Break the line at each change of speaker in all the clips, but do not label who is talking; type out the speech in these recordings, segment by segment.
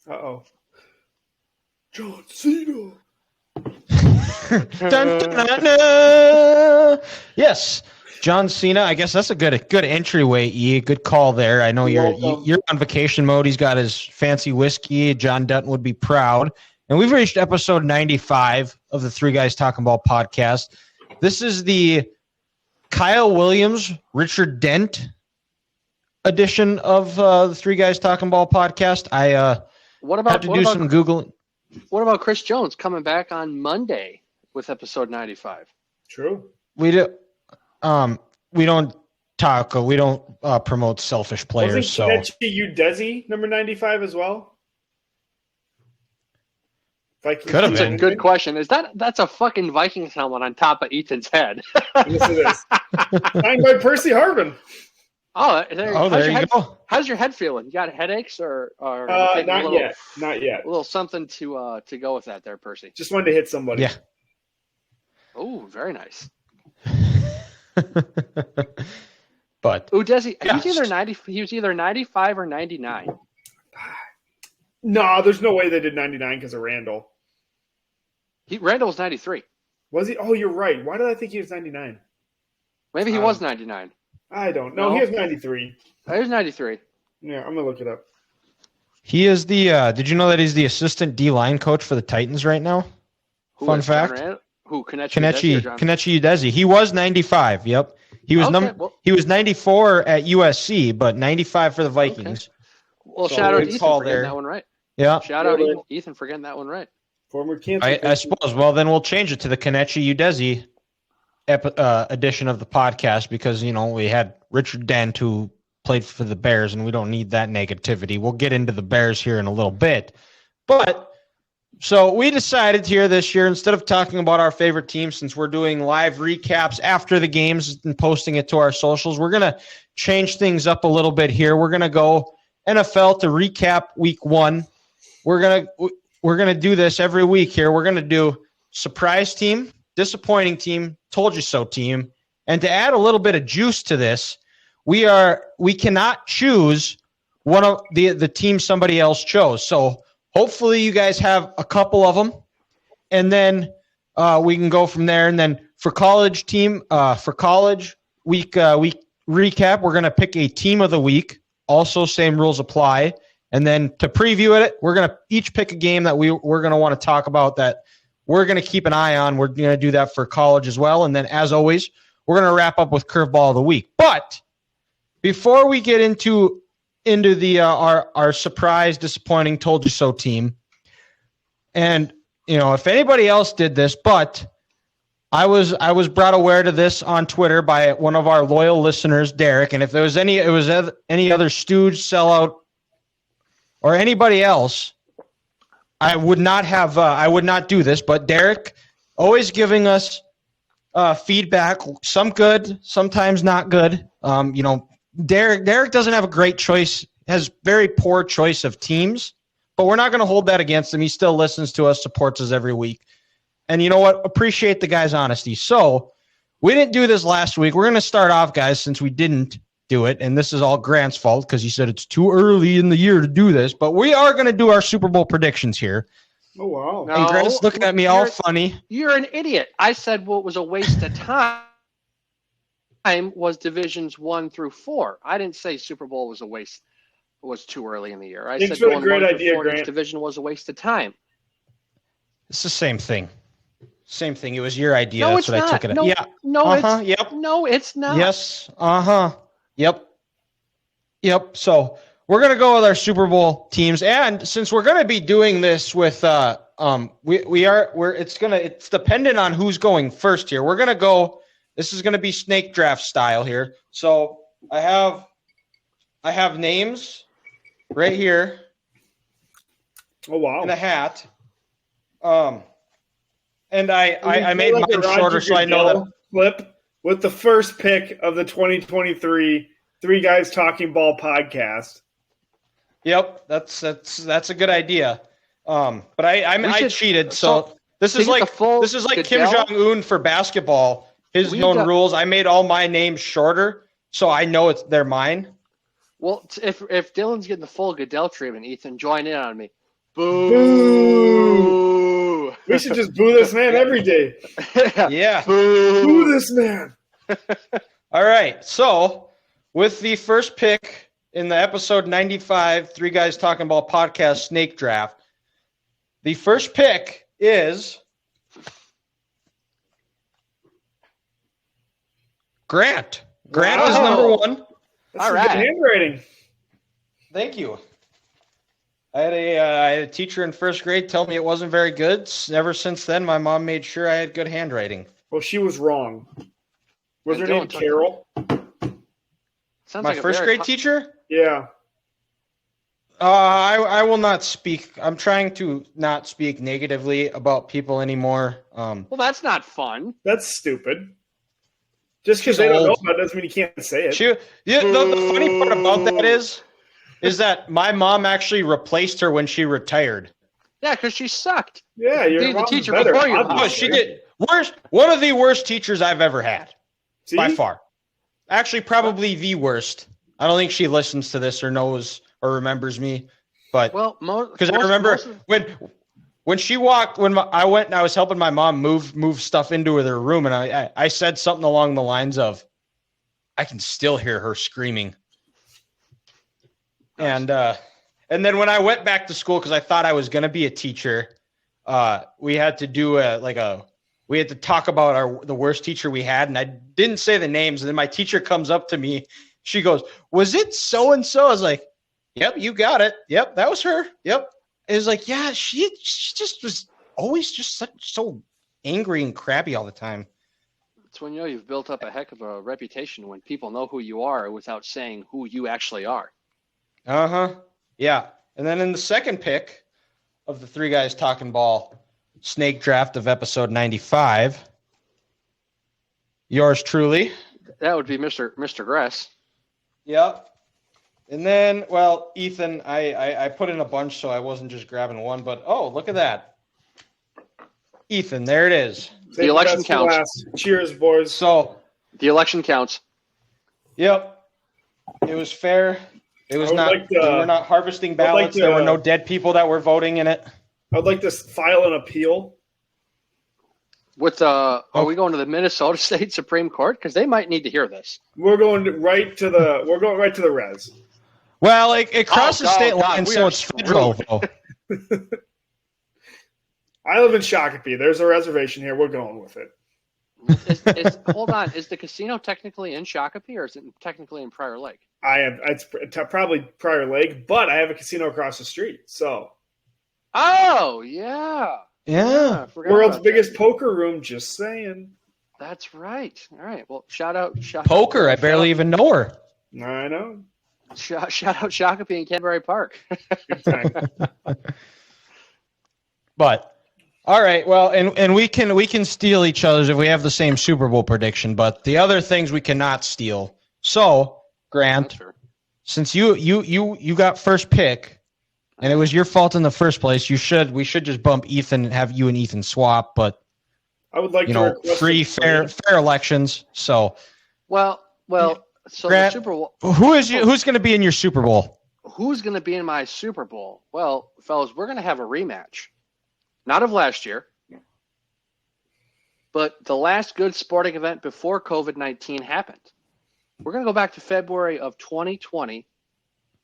Uh-oh. John Cena.
Dun, dun, dun, dun. Yes, John Cena. I guess that's a good entryway. E, good call there. I know you're on vacation mode. He's got his fancy whiskey. John Dutton would be proud. And we've reached episode 95 of the Three Guys Talking Ball podcast. This is the Kyle Williams, Richard Dent edition of the Three Guys Talking Ball podcast. I had to do some Googling.
What about Chris Jones coming back on Monday with episode 95?
True.
We don't promote selfish players. So
Wasn't Udezi number 95 as well?
Could have been.
That's a good question. That's a fucking Vikings helmet on top of Ethan's head?
Yes, it is. Signed by Percy Harvin.
There you
go.
How's your head feeling? You got headaches or
not yet. Not yet.
A little something to go with that there, Percy.
Just wanted to hit somebody.
Yeah.
Oh, very nice.
But
Udezi, he was either 95 or 99.
No, there's no way they did 99 because of Randall.
Randall was 93.
Was he? Oh, you're right. Why did I think he was 99?
Maybe he was 99.
I don't know. No, he was 93.
He was 93.
Yeah, I'm going to look it up.
He is the did you know that he's the assistant D-line coach for the Titans right now? Fun fact. Kenichi Udezi. He was 95. Yep. He was he was 94 at USC, but 95 for the Vikings.
Okay. Well, shout out to Ethan for getting that one right.
Yeah.
Shout out Ethan for getting that one right.
Former cancer.
I suppose. Well, then we'll change it to the Kenichi Udezi edition of the podcast because, we had Richard Dent who played for the Bears, and we don't need that negativity. We'll get into the Bears here in a little bit. But so we decided here this year, instead of talking about our favorite team, since we're doing live recaps after the games and posting it to our socials, we're going to change things up a little bit here. We're going to go NFL to recap week 1. We're going to do this every week here. We're going to do surprise team, disappointing team, told you so team. And to add a little bit of juice to this, we cannot choose one of the team somebody else chose. So hopefully you guys have a couple of them, and then we can go from there. And then for college team, for college week recap, we're going to pick a team of the week. Also, same rules apply. And then to preview it, we're going to each pick a game that we're going to want to talk about that we're going to keep an eye on. We're going to do that for college as well. And then, as always, we're going to wrap up with Curveball of the Week. But before we get into the our surprise, disappointing, told you so team, and if anybody else did this, but I was brought aware to this on Twitter by one of our loyal listeners, Derek. And if there was any other stooge, sellout, or anybody else, I would not do this. But Derek, always giving us feedback, some good, sometimes not good. Derek doesn't have a great choice, has very poor choice of teams, but we're not going to hold that against him. He still listens to us, supports us every week. And you know what? Appreciate the guy's honesty. So we didn't do this last week. We're going to start off, guys, since we didn't do it. And this is all Grant's fault because he said it's too early in the year to do this. But we are going to do our Super Bowl predictions here.
Oh, wow.
And Grant's looking at me all funny.
You're an idiot. I said what was a waste of time was divisions 1 through 4. I didn't say Super Bowl was a waste. It was too early in the year. I said going 1 through 4 each division was a waste of time.
It's the same thing. Same thing. It was your idea.
No,
That's
it's
what
not.
I took it.
No,
yeah.
No,
Yep.
No, it's not.
Yes. Yep. So we're gonna go with our Super Bowl teams, and since we're gonna be doing this with it's dependent on who's going first here. We're gonna go. This is gonna be snake draft style here. So I have names right here.
Oh wow!
In a hat. And I made mine shorter so I know that.
Flip with the first pick of the 2023 Three Guys Talking Ball podcast.
Yep, that's a good idea. But I cheated, so this is like Kim Jong-un for basketball. His known rules. I made all my names shorter, so I know they're mine.
Well, if Dylan's getting the full Goodell treatment, Ethan, join in on me.
Boo! We should just boo this man every day.
Yeah.
Boo this man.
All right. So, with the first pick in the episode 95, Three Guys Talking Ball podcast snake draft, the first pick is Grant. Grant is number one.
That's some good handwriting.
Thank you. I had a teacher in first grade tell me it wasn't very good. Ever since then, my mom made sure I had good handwriting.
Well, she was wrong. Was her name Carol?
My first grade teacher?
Yeah.
I will not speak. I'm trying to not speak negatively about people anymore.
Well, that's not fun.
That's stupid. Just because they don't know about it doesn't mean you can't say it.
The funny part about that is that my mom actually replaced her when she retired.
Yeah, because she sucked.
Yeah, you're
the teacher better, before you.
Oh, she did. One of the worst teachers I've ever had.
See?
By far. Actually, probably the worst. I don't think she listens to this or knows or remembers me. But because I remember when she walked, I went and I was helping my mom move stuff into her room, and I said something along the lines of, "I can still hear her screaming." And then when I went back to school, because I thought I was going to be a teacher, we had to do we had to talk about the worst teacher we had, and I didn't say the names. And then my teacher comes up to me, she goes, "Was it so and so?" I was like, "Yep, you got it. Yep, that was her. Yep." It was like, yeah, she just was always just so angry and crabby all the time.
It's when you've built up a heck of a reputation when people know who you are without saying who you actually are.
Yeah. And then in the second pick of the Three Guys Talking Ball snake draft of episode 95, yours truly.
That would be Mr. Gress.
Yep. And then, well, Ethan, I put in a bunch, so I wasn't just grabbing one, but look at that. Ethan, there it is.
The election counts.
Cheers, boys.
So
the election counts.
Yep. It was fair. It was not. We were not harvesting ballots. There were no dead people that were voting in it.
I'd like to file an appeal.
Are we going to the Minnesota State Supreme Court? Because they might need to hear this.
We're going right to the res.
Well, it crosses state lines, so it's federal.
I live in Shakopee. There's a reservation here. We're going with it.
Hold on. Is the casino technically in Shakopee, or is it technically in Prior Lake?
It's probably Prior Lake, but I have a casino across the street. So.
Oh yeah.
Yeah.
World's biggest poker room. Just saying.
That's right. All right. Well, shout out
poker. I barely even know her.
I know.
Shout out Shakopee and Canterbury Park.
Good time.
But all right, well, and we can steal each other's if we have the same Super Bowl prediction, but the other things we cannot steal. So, Grant, since you got first pick, and it was your fault in the first place, we should just bump Ethan and have you and Ethan swap. But
I would like
free, fair elections. So,
well. So
Grant,
the Super Bowl.
Who's going to be in your Super Bowl?
Who's going to be in my Super Bowl? Well, fellas, we're going to have a rematch. Not of last year, but the last good sporting event before COVID-19 happened. We're going to go back to February of 2020.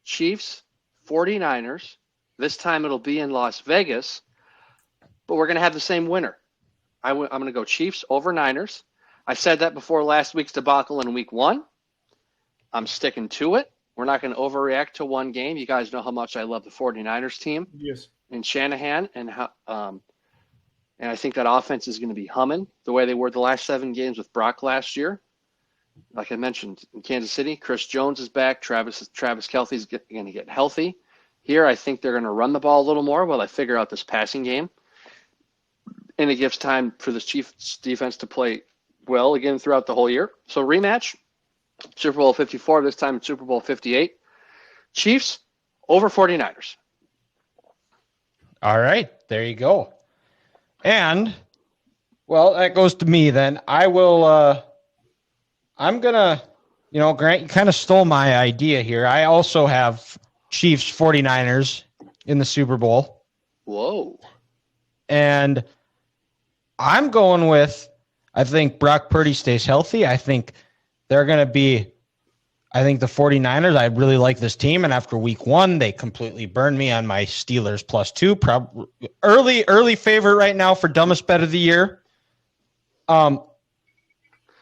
Chiefs, 49ers. This time it'll be in Las Vegas, but we're going to have the same winner. I'm going to go Chiefs over Niners. I said that before last week's debacle in week 1. I'm sticking to it. We're not going to overreact to one game. You guys know how much I love the 49ers team.
Yes.
And Shanahan, and I think that offense is going to be humming the way they were the last 7 games with Brock last year. Like I mentioned, in Kansas City, Chris Jones is back. Travis Kelce is going to get healthy. Here, I think they're going to run the ball a little more while I figure out this passing game. And it gives time for the Chiefs defense to play well again throughout the whole year. So rematch, Super Bowl 54, this time Super Bowl 58. Chiefs over 49ers.
All right, there you go. And, well, that goes to me then. I will, I'm going to, Grant, you kind of stole my idea here. I also have Chiefs 49ers in the Super Bowl.
Whoa.
And I'm going with, I think Brock Purdy stays healthy. I think they're going to be, I think the 49ers, I really like this team. And after week 1, they completely burned me on my Steelers +2. Early favorite right now for dumbest bet of the year. I'm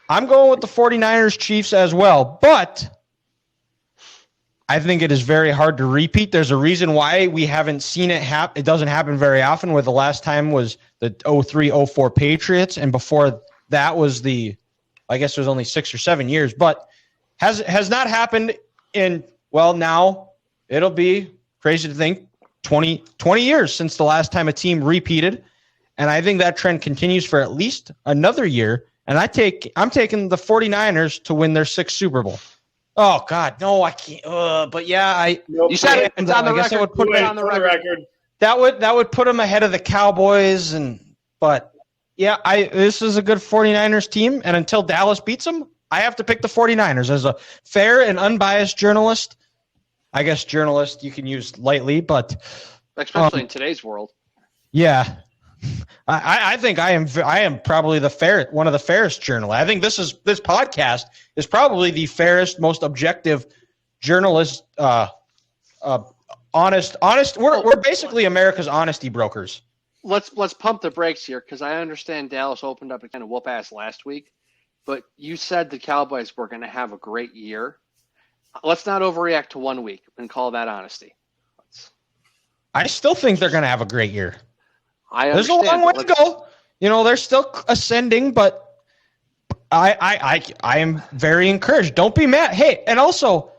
going with the 49ers Chiefs as well, but I think it is very hard to repeat. There's a reason why we haven't seen it happen. It doesn't happen very often, where the last time was the 03-04 Patriots, and before that was I guess it was only 6 or 7 years, but has not happened in, well, now it'll be crazy to think 20 years since the last time a team repeated. And I think that trend continues for at least another year. And I'm taking the 49ers to win their 6th Super Bowl. Oh God, no, I can't. But yeah,
you said it. It's on the record.
I would put
it on the record.
That would put them ahead of the Cowboys, but yeah, this is a good 49ers team, and until Dallas beats them, I have to pick the 49ers as a fair and unbiased journalist. I guess journalist you can use lightly, but
especially in today's world.
Yeah. I think I am probably one of the fairest journalists. I think this podcast is probably the fairest, most objective journalist, honest. We're basically America's honesty brokers.
Let's pump the brakes here, because I understand Dallas opened up a kind of whoop ass last week, but you said the Cowboys were going to have a great year. Let's not overreact to 1 week and call that honesty.
I still think they're going to have a great year.
There's
a long way to go. They're still ascending, but I am very encouraged. Don't be mad. Hey, and also,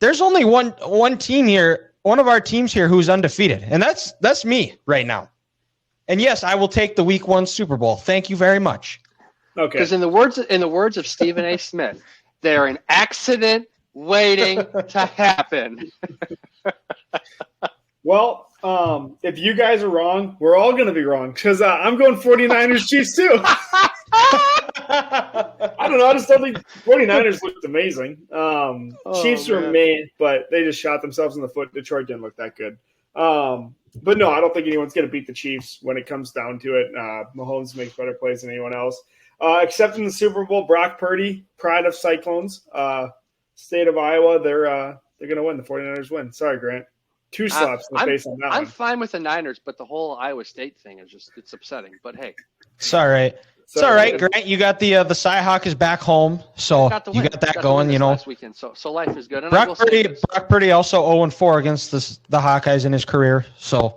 there's only one team here, one of our teams here who's undefeated, and that's me right now. And yes, I will take the Week 1 Super Bowl. Thank you very much.
Okay.
Because in the words of Stephen A. Smith, they're an accident waiting to happen.
Well, if you guys are wrong, we're all going to be wrong, because I'm going 49ers Chiefs too. I don't know. I just don't think 49ers looked amazing. Chiefs were meh, but they just shot themselves in the foot. Detroit didn't look that good. But no, I don't think anyone's going to beat the Chiefs when it comes down to it. Mahomes makes better plays than anyone else. Except in the Super Bowl, Brock Purdy, pride of Cyclones, state of Iowa, they're going to win. The 49ers win. Sorry, Grant. 2 slaps in the face on that one.
I'm fine with the Niners, but the whole Iowa State thing is it's upsetting. But hey.
It's all right. It's all right, Grant. You got the Cyhawk is back home, so you got that going.
Last weekend, so life is good. And
Brock Purdy also 0-4 against the Hawkeyes in his career. So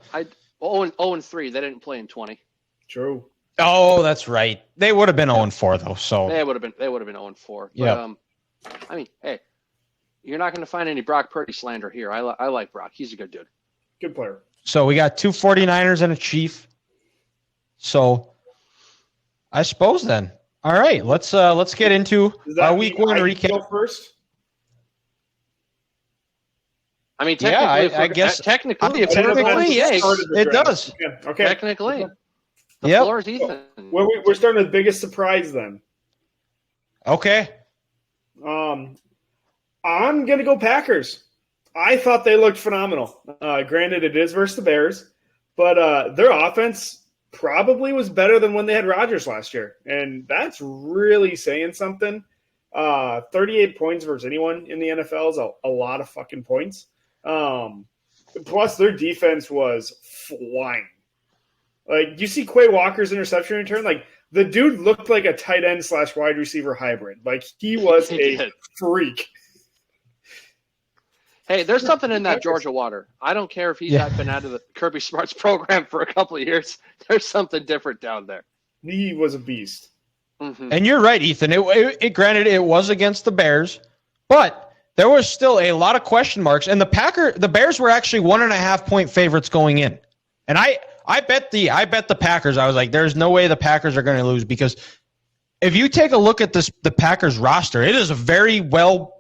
0-3. They didn't play in 20.
True.
Oh, that's right. They would have been 0-4 though. So
they would have been 0-4.
Yeah.
I mean, hey, you're not going to find any Brock Purdy slander here. I like Brock. He's a good dude.
Good player.
So we got 2 49ers and a Chief. So I suppose then. All right, let's get into our Week 1 recap
first.
I mean, technically,
I guess
technically,
it does.
Okay.
Technically, the floor is Ethan.
We're starting with biggest surprise then.
Okay.
I'm going to go Packers. I thought they looked phenomenal. Granted, it is versus the Bears, but their offense probably was better than when they had Rodgers last year, and that's really saying something. 38 points versus anyone in the NFL is a lot of fucking points. Plus, their defense was flying. Like, you see Quay Walker's interception return? Like, the dude looked like a tight end / wide receiver hybrid. Like, he was a freak.
Hey, there's something in that Georgia water. I don't care if he's been out of the Kirby Smart's program for a couple of years. There's something different down there.
He was a beast.
Mm-hmm.
And you're right, Ethan. Granted, it was against the Bears, but there was still a lot of question marks. And the Bears were actually 1.5 point favorites going in. And I bet the Packers. I was like, there's no way the Packers are going to lose, because if you take a look at the Packers roster, it is a very well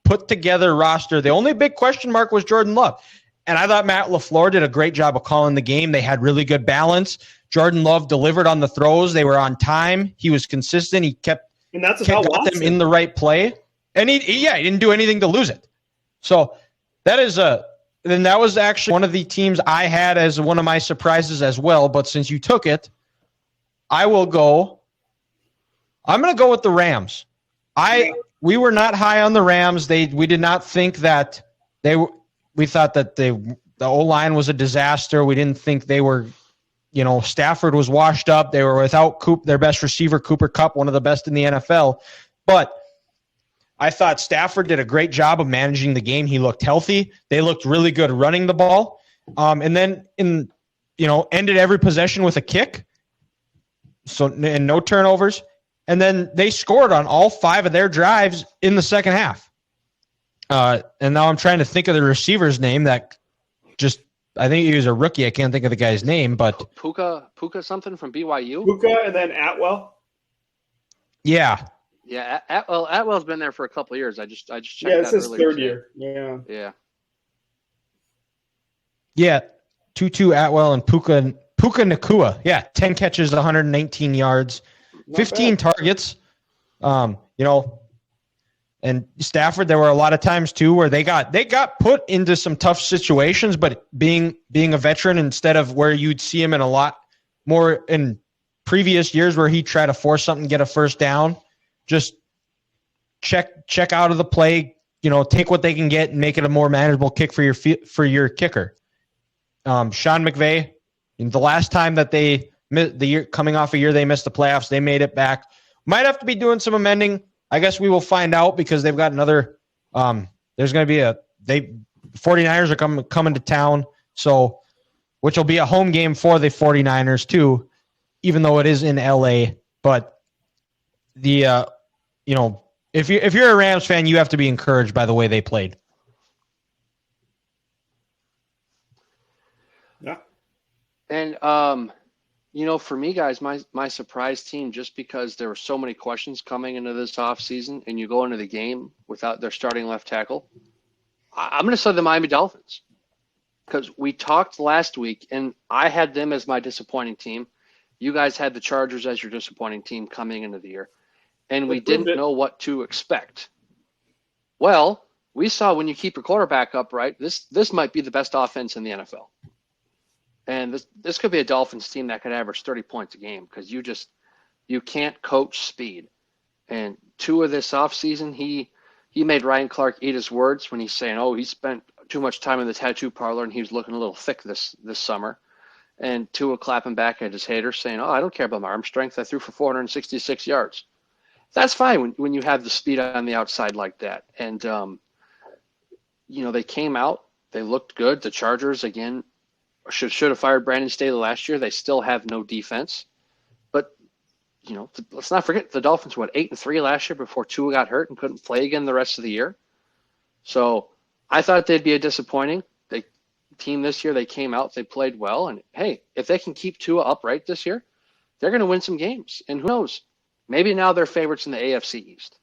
put together roster. The only big question mark was Jordan Love. And I thought Matt LaFleur did a great job of calling the game. They had really good balance. Jordan Love delivered on the throws. They were on time. He was consistent. He kept got them in the right play. And he didn't do anything to lose it. So that is then that was actually one of the teams I had as one of my surprises as well. But since you took it, I'm going to go with the Rams. We were not high on the Rams. We did not think that we thought that the O-line was a disaster. We didn't think they were, Stafford was washed up. They were without their best receiver, Cooper Kupp, one of the best in the NFL. But I thought Stafford did a great job of managing the game. He looked healthy. They looked really good running the ball. And then ended every possession with a kick. And no turnovers. And then they scored on all 5 of their drives in the second half. And now I'm trying to think of the receiver's name that I think he was a rookie. I can't think of the guy's name, but
Puka something from BYU.
Puka and then Atwell.
Yeah.
Yeah, Atwell's been there for a couple of years. I just checked.
Yeah, it's his third
today.
year.
Yeah. Tutu Atwell and Puka Nakua. Yeah, 10 catches, 119 yards, 15 targets. And Stafford, there were a lot of times too where they got put into some tough situations, but being a veteran instead of where you'd see him in a lot more in previous years where he'd try to force something, get a first down, just check out of the play, take what they can get and make it a more manageable kick for your kicker. Sean McVay, the last time that they coming off a year they missed the playoffs, they made it back. Might have to be doing some amending. I guess we will find out because they've got another. There's going to be 49ers are coming to town, so which will be a home game for the 49ers too, even though it is in LA. But if you're a Rams fan, you have to be encouraged by the way they played.
Yeah,
and for me, guys, my surprise team, just because there were so many questions coming into this offseason and you go into the game without their starting left tackle, I'm going to say the Miami Dolphins. Because we talked last week, and I had them as my disappointing team. You guys had the Chargers as your disappointing team coming into the year. And we didn't know what to expect. Well, we saw when you keep your quarterback upright, this might be the best offense in the NFL. And this could be a Dolphins team that could average 30 points a game because you can't coach speed. And Tua this offseason, he made Ryan Clark eat his words when he's saying, he spent too much time in the tattoo parlor and he was looking a little thick this summer. And Tua clapping back at his haters saying, I don't care about my arm strength. I threw for 466 yards. That's fine when you have the speed on the outside like that. And, they came out. They looked good. The Chargers, again, should have fired Brandon Staley last year. They still have no defense. But, let's not forget the Dolphins, 8-3 last year before Tua got hurt and couldn't play again the rest of the year. So I thought they'd be a disappointing team this year. They came out, they played well. And, hey, if they can keep Tua upright this year, they're going to win some games. And who knows? Maybe now they're favorites in the AFC East.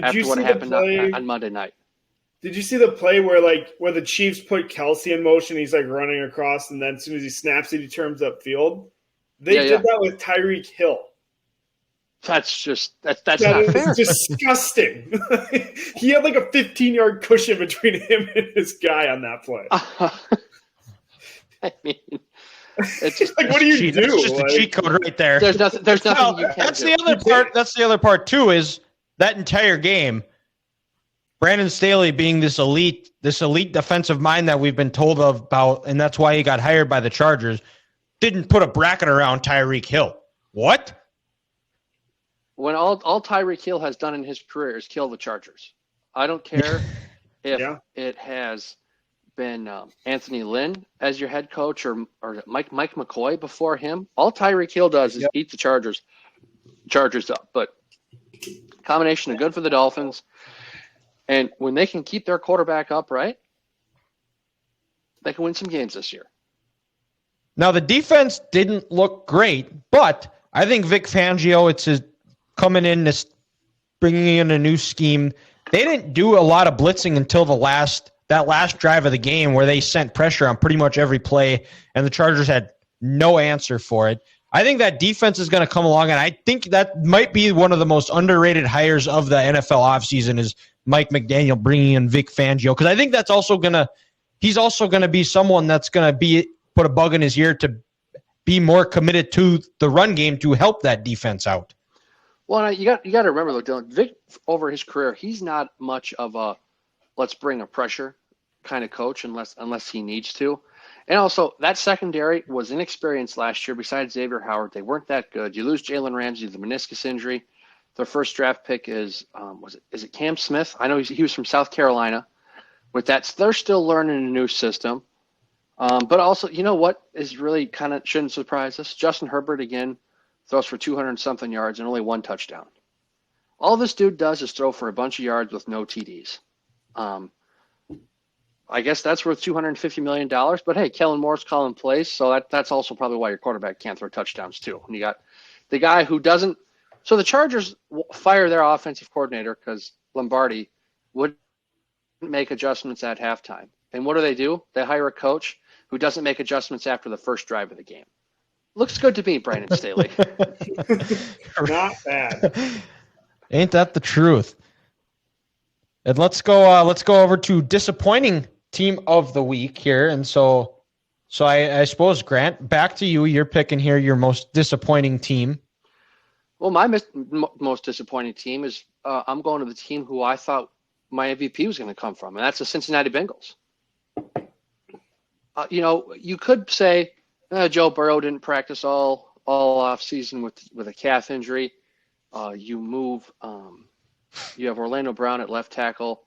After what happened on Monday night.
Did you see the play where the Chiefs put Kelsey in motion? He's running across, and then as soon as he snaps it, he turns upfield. They did that with Tyreek Hill.
That's not fair.
Disgusting. He had a 15-yard cushion between him and his guy on that play.
I mean, it's just
what do you do?
That's just a cheat code right there.
There's nothing you can
That's
do.
the other part. That's the other part too. Is that entire game, Brandon Staley being this elite defensive mind that we've been told about, and that's why he got hired by the Chargers, didn't put a bracket around Tyreek Hill. What?
When all Tyreek Hill has done in his career is kill the Chargers. I don't care if it has been Anthony Lynn as your head coach or Mike McCoy before him. All Tyreek Hill does is eat the Chargers up. But combination of good for the Dolphins. And when they can keep their quarterback upright, they can win some games this year.
Now, the defense didn't look great, but I think Vic Fangio, it's his coming in, bringing in a new scheme. They didn't do a lot of blitzing until that last drive of the game where they sent pressure on pretty much every play, and the Chargers had no answer for it. I think that defense is going to come along, and I think that might be one of the most underrated hires of the NFL offseason is Mike McDaniel bringing in Vic Fangio, because I think that's also going to he's also going to be someone that's going to put a bug in his ear to be more committed to the run game to help that defense out.
Well, you got to remember though, Dylan, Vic over his career, he's not much of a let's bring a pressure kind of coach unless he needs to. And also, that secondary was inexperienced last year. Besides Xavier Howard, they weren't that good. You lose Jalen Ramsey, the meniscus injury. Their first draft pick is it Cam Smith? I know he was from South Carolina. With that, they're still learning a new system. But also, you know what is really kind of shouldn't surprise us? Justin Herbert again throws for 200-something yards and only 1 touchdown. All this dude does is throw for a bunch of yards with no TDs. I guess that's worth $250 million. But hey, Kellen Moore's calling plays, so that's also probably why your quarterback can't throw touchdowns too. And you got the guy who doesn't. So the Chargers fire their offensive coordinator because Lombardi wouldn't make adjustments at halftime. And what do? They hire a coach who doesn't make adjustments after the first drive of the game. Looks good to me, Brandon Staley.
Not bad.
Ain't that the truth? And let's go over to disappointing team of the week here. And so I suppose, Grant, back to you. You're picking here your most disappointing team.
Well, my most disappointing team is I'm going to the team who I thought my MVP was going to come from, and that's the Cincinnati Bengals. You could say Joe Burrow didn't practice all off season with a calf injury. You have Orlando Brown at left tackle,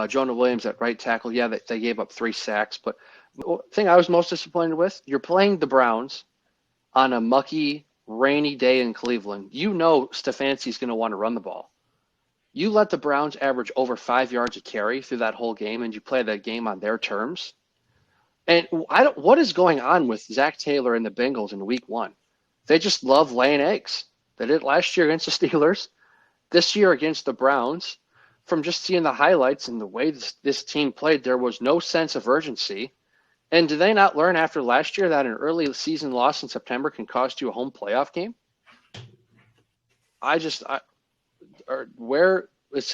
Jonah Williams at right tackle. Yeah, they gave up 3 sacks. But the thing I was most disappointed with, you're playing the Browns on a mucky, rainy day in Cleveland. You know Stefanski's going to want to run the ball. You let the Browns average over 5 yards a carry through that whole game, and you play that game on their terms. And what is going on with Zach Taylor and the Bengals in week 1? They just love laying eggs. They did it last year against the Steelers, this year against the Browns. From just seeing the highlights and the way this team played, there was no sense of urgency. And did they not learn after last year that an early season loss in September can cost you a home playoff game? Where was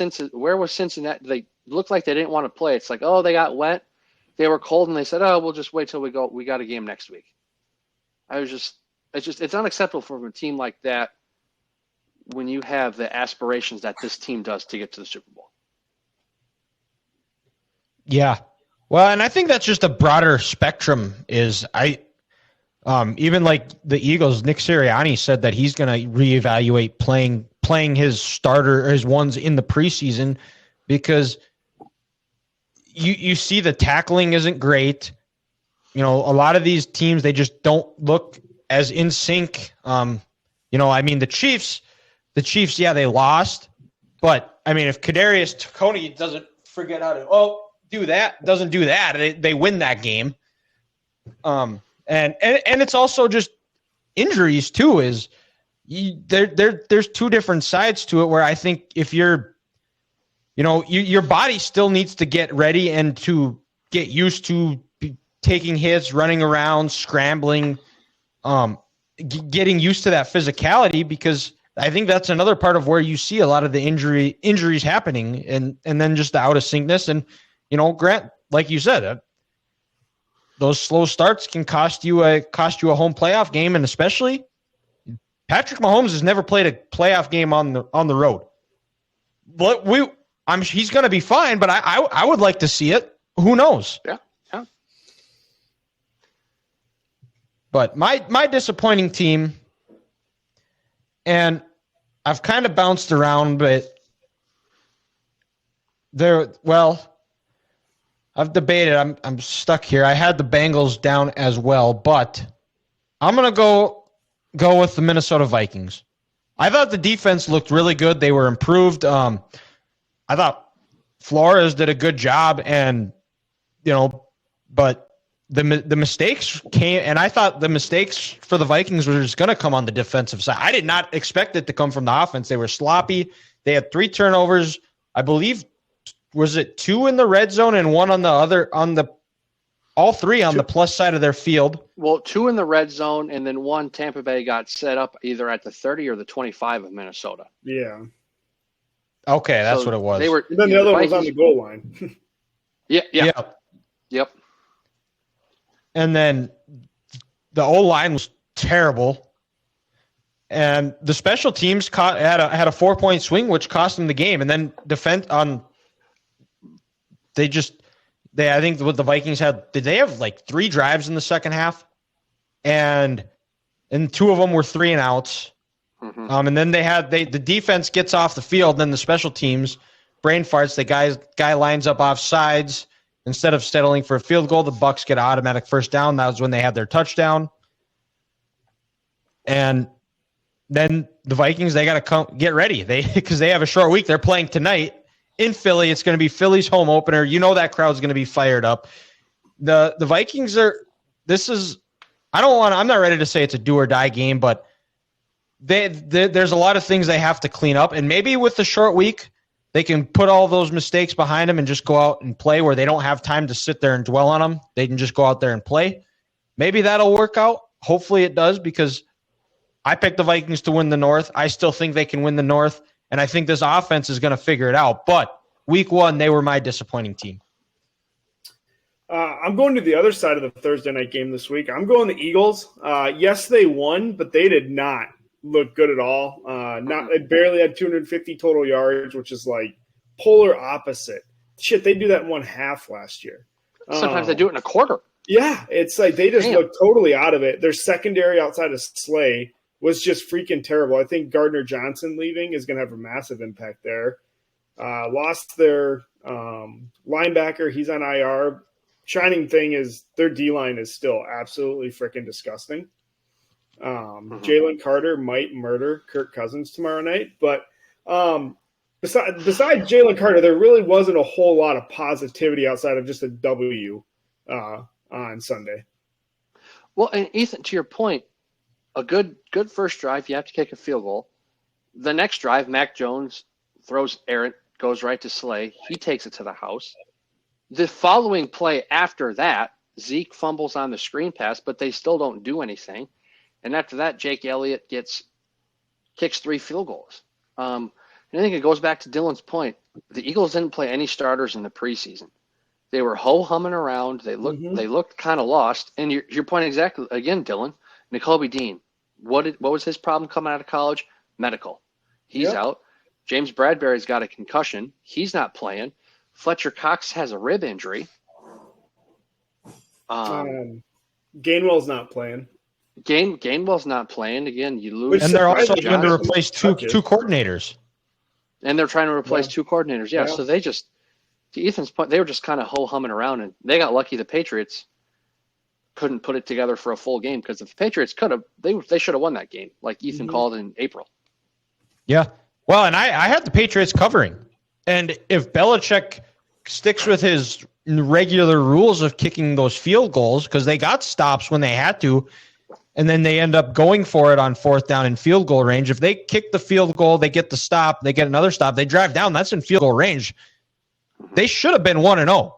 Cincinnati? They looked like they didn't want to play. It's like, oh, they got wet. They were cold, and they said, oh, we'll just wait till we go. We got a game next week. It's unacceptable from a team like that when you have the aspirations that this team does to get to the Super Bowl.
Yeah. Well, and I think that's just a broader spectrum even like the Eagles, Nick Sirianni said that he's going to reevaluate playing his starter or his ones in the preseason because you see the tackling isn't great. A lot of these teams, they just don't look as in sync. The Chiefs, yeah, they lost. But, if Kadarius Toney doesn't forget how to doesn't do that, they win that game. And it's also just injuries, too, there's 2 different sides to it where I think if you're your body still needs to get ready and to get used to taking hits, running around, scrambling, getting used to that physicality, because I think that's another part of where you see a lot of the injuries happening, and then just the out of syncness. And Grant, like you said, those slow starts can cost you a home playoff game, and especially Patrick Mahomes has never played a playoff game on the road. But he's going to be fine, but I would like to see it. Who knows?
Yeah.
But my disappointing team, and I've kind of bounced around, but I've debated. I'm stuck here. I had the Bengals down as well, but I'm going to go with the Minnesota Vikings. I thought the defense looked really good. They were improved. I thought Flores did a good job, and but the mistakes came, and I thought the mistakes for the Vikings were just going to come on the defensive side. I did not expect it to come from the offense. They were sloppy. They had 3 turnovers. I believe, was it 2 in the red zone and 1 on the other, all 3 on the plus side of their field?
Well, 2 in the red zone, and then 1 Tampa Bay got set up either at the 30 or the 25 of Minnesota.
Yeah.
Okay, that's what it was.
Then the other one was on the goal line.
Yep.
And then the O-line was terrible. And the special teams had a 4-point swing, which cost them the game. And then defense on I think what the Vikings did they have like 3 drives in the second half? And 2 of them were 3 and outs.
Mm-hmm.
And then the defense gets off the field, and then the special teams brain farts. The guy lines up off sides instead of settling for a field goal. The Bucs get an automatic first down. That was when they had their touchdown. And then the Vikings, they got to get ready. Because they have a short week. They're playing tonight in Philly. It's going to be Philly's home opener. You know that crowd's going to be fired up. The Vikings are. I'm not ready to say it's a do or die game, but there's a lot of things they have to clean up, and maybe with the short week, they can put all those mistakes behind them and just go out and play where they don't have time to sit there and dwell on them. They can just go out there and play. Maybe that'll work out. Hopefully it does, because I picked the Vikings to win the North. I still think they can win the North, and I think this offense is going to figure it out. But week 1, they were my disappointing team.
I'm going to the other side of the Thursday night game this week. I'm going the Eagles. Yes, they won, but they did not look good at all. They barely had 250 total yards, which is like polar opposite. Shit, they do that in one half last year.
Sometimes they do it in a quarter.
Yeah, it's like they just look totally out of it. Their secondary outside of Slay was just freaking terrible. I think Gardner Johnson leaving is going to have a massive impact there. Lost their linebacker. He's on IR. Shining thing is their D-line is still absolutely freaking disgusting. Jalen Carter might murder Kirk Cousins tomorrow night. But besides Jalen Carter, there really wasn't a whole lot of positivity outside of just a W on Sunday.
Well, and Ethan, to your point, a good first drive, you have to kick a field goal. The next drive, Mac Jones throws errant, goes right to Slay. He takes it to the house. The following play after that, Zeke fumbles on the screen pass, but they still don't do anything. And after that, Jake Elliott kicks 3 field goals. And I think it goes back to Dylan's point. The Eagles didn't play any starters in the preseason. They were ho-humming around. They looked kind of lost. And your point exactly, again, Dylan, Nakobe Dean, what was his problem coming out of college? Medical. He's out. James Bradbury's got a concussion. He's not playing. Fletcher Cox has a rib injury.
Gainwell's not playing.
Gainwell's not playing. Again, you lose.
And they're also going to replace two coordinators.
And they're trying to replace 2 coordinators. Yeah, so they just, to Ethan's point, they were just kind of ho-humming around, and they got lucky the Patriots couldn't put it together for a full game, because if the Patriots could have, they should have won that game, like Ethan called in April.
Yeah. Well, and I had the Patriots covering. And if Belichick sticks with his regular rules of kicking those field goals, because they got stops when they had to, and then they end up going for it on 4th down in field goal range. If they kick the field goal, they get the stop, they get another stop, they drive down, that's in field goal range. They should have been 1-0,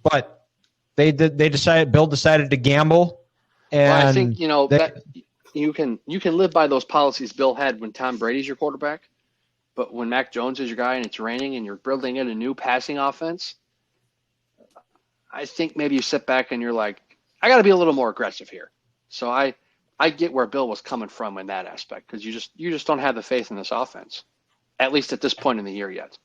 but Bill decided to gamble. And
well, I think, that you can live by those policies Bill had when Tom Brady's your quarterback. But when Mac Jones is your guy and it's raining and you're building in a new passing offense, I think maybe you sit back and you're like, I got to be a little more aggressive here. So I get where Bill was coming from in that aspect, because you just don't have the faith in this offense, at least at this point in the year yet.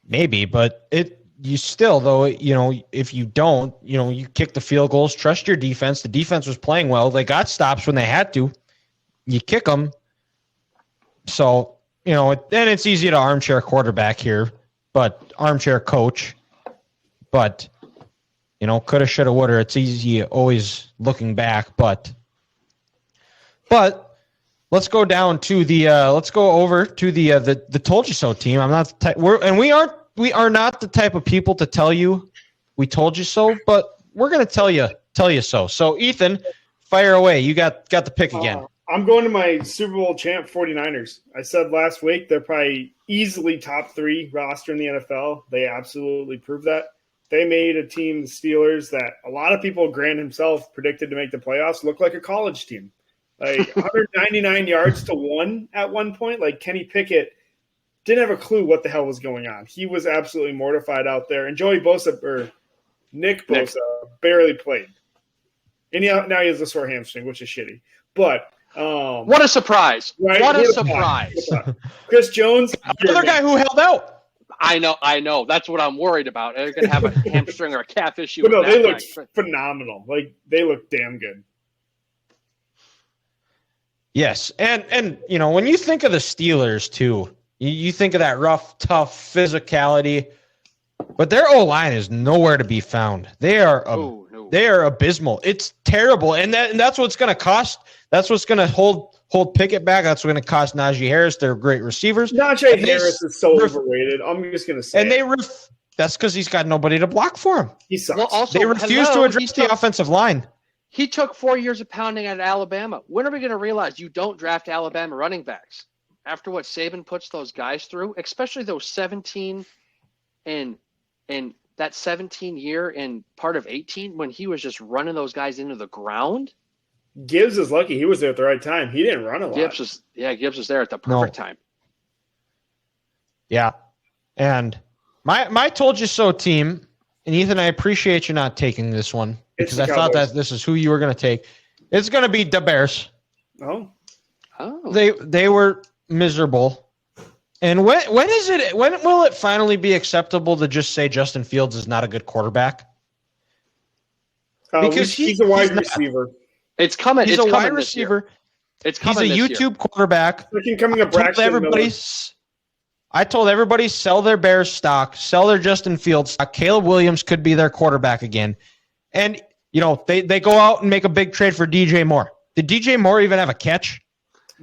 Maybe, but you still, though, if you don't, you kick the field goals, trust your defense. The defense was playing well. They got stops when they had to. You kick them. So, then it's easy to armchair quarterback here, but armchair coach. But, coulda, shoulda, woulda. It's easy always looking back, but let's go down to let's go over to the told you so team. I'm not the type, we are not the type of people to tell you we told you so, but we're going to tell you so. So Ethan, fire away. You got the pick again.
I'm going to my Super Bowl champ 49ers. I said last week they're probably easily top 3 roster in the NFL. They absolutely proved that. They made a team, the Steelers, that a lot of people, Grant himself, predicted to make the playoffs, look like a college team. Like 199 yards to 1 at one point. Like Kenny Pickett didn't have a clue what the hell was going on. He was absolutely mortified out there. And Joey Bosa, Nick Bosa barely played. And now he has a sore hamstring, which is shitty. But
what a surprise.
Right?
What a surprise.
Chris Jones.
Another guy who held out.
I know. That's what I'm worried about. They're going to have a hamstring or a calf issue.
But no, they looked phenomenal. Like, they look damn good.
Yes. And when you think of the Steelers, too, you think of that rough, tough physicality. But their O-line is nowhere to be found. They are abysmal. It's terrible. And that's what's going to cost. That's what's going to hold Pickett back. That's what's going to cost Najee Harris. They're great receivers.
Najee Harris is so overrated. I'm just going to say.
And that's because he's got nobody to block for him.
He sucks.
Well, also,
they refuse to address the offensive line.
He took 4 years of pounding at Alabama. When are we going to realize you don't draft Alabama running backs? After what Saban puts those guys through, especially those 17 and that 17 year and part of 18 when he was just running those guys into the ground.
Gibbs is lucky he was there at the right time. He didn't run a lot.
Gibbs was there at the perfect time.
Yeah. And my told you so team, and Ethan, I appreciate you not taking this one because I thought that this is who you were going to take. It's going to be the Bears.
Oh.
They were miserable. And when will it finally be acceptable to just say Justin Fields is not a good quarterback?
Because he's a wide receiver.
It's coming.
He's a wide receiver.
It's coming.
He's a YouTube quarterback. I told everybody sell their Bears stock, sell their Justin Fields stock. Caleb Williams could be their quarterback again. And they go out and make a big trade for DJ Moore. Did DJ Moore even have a catch?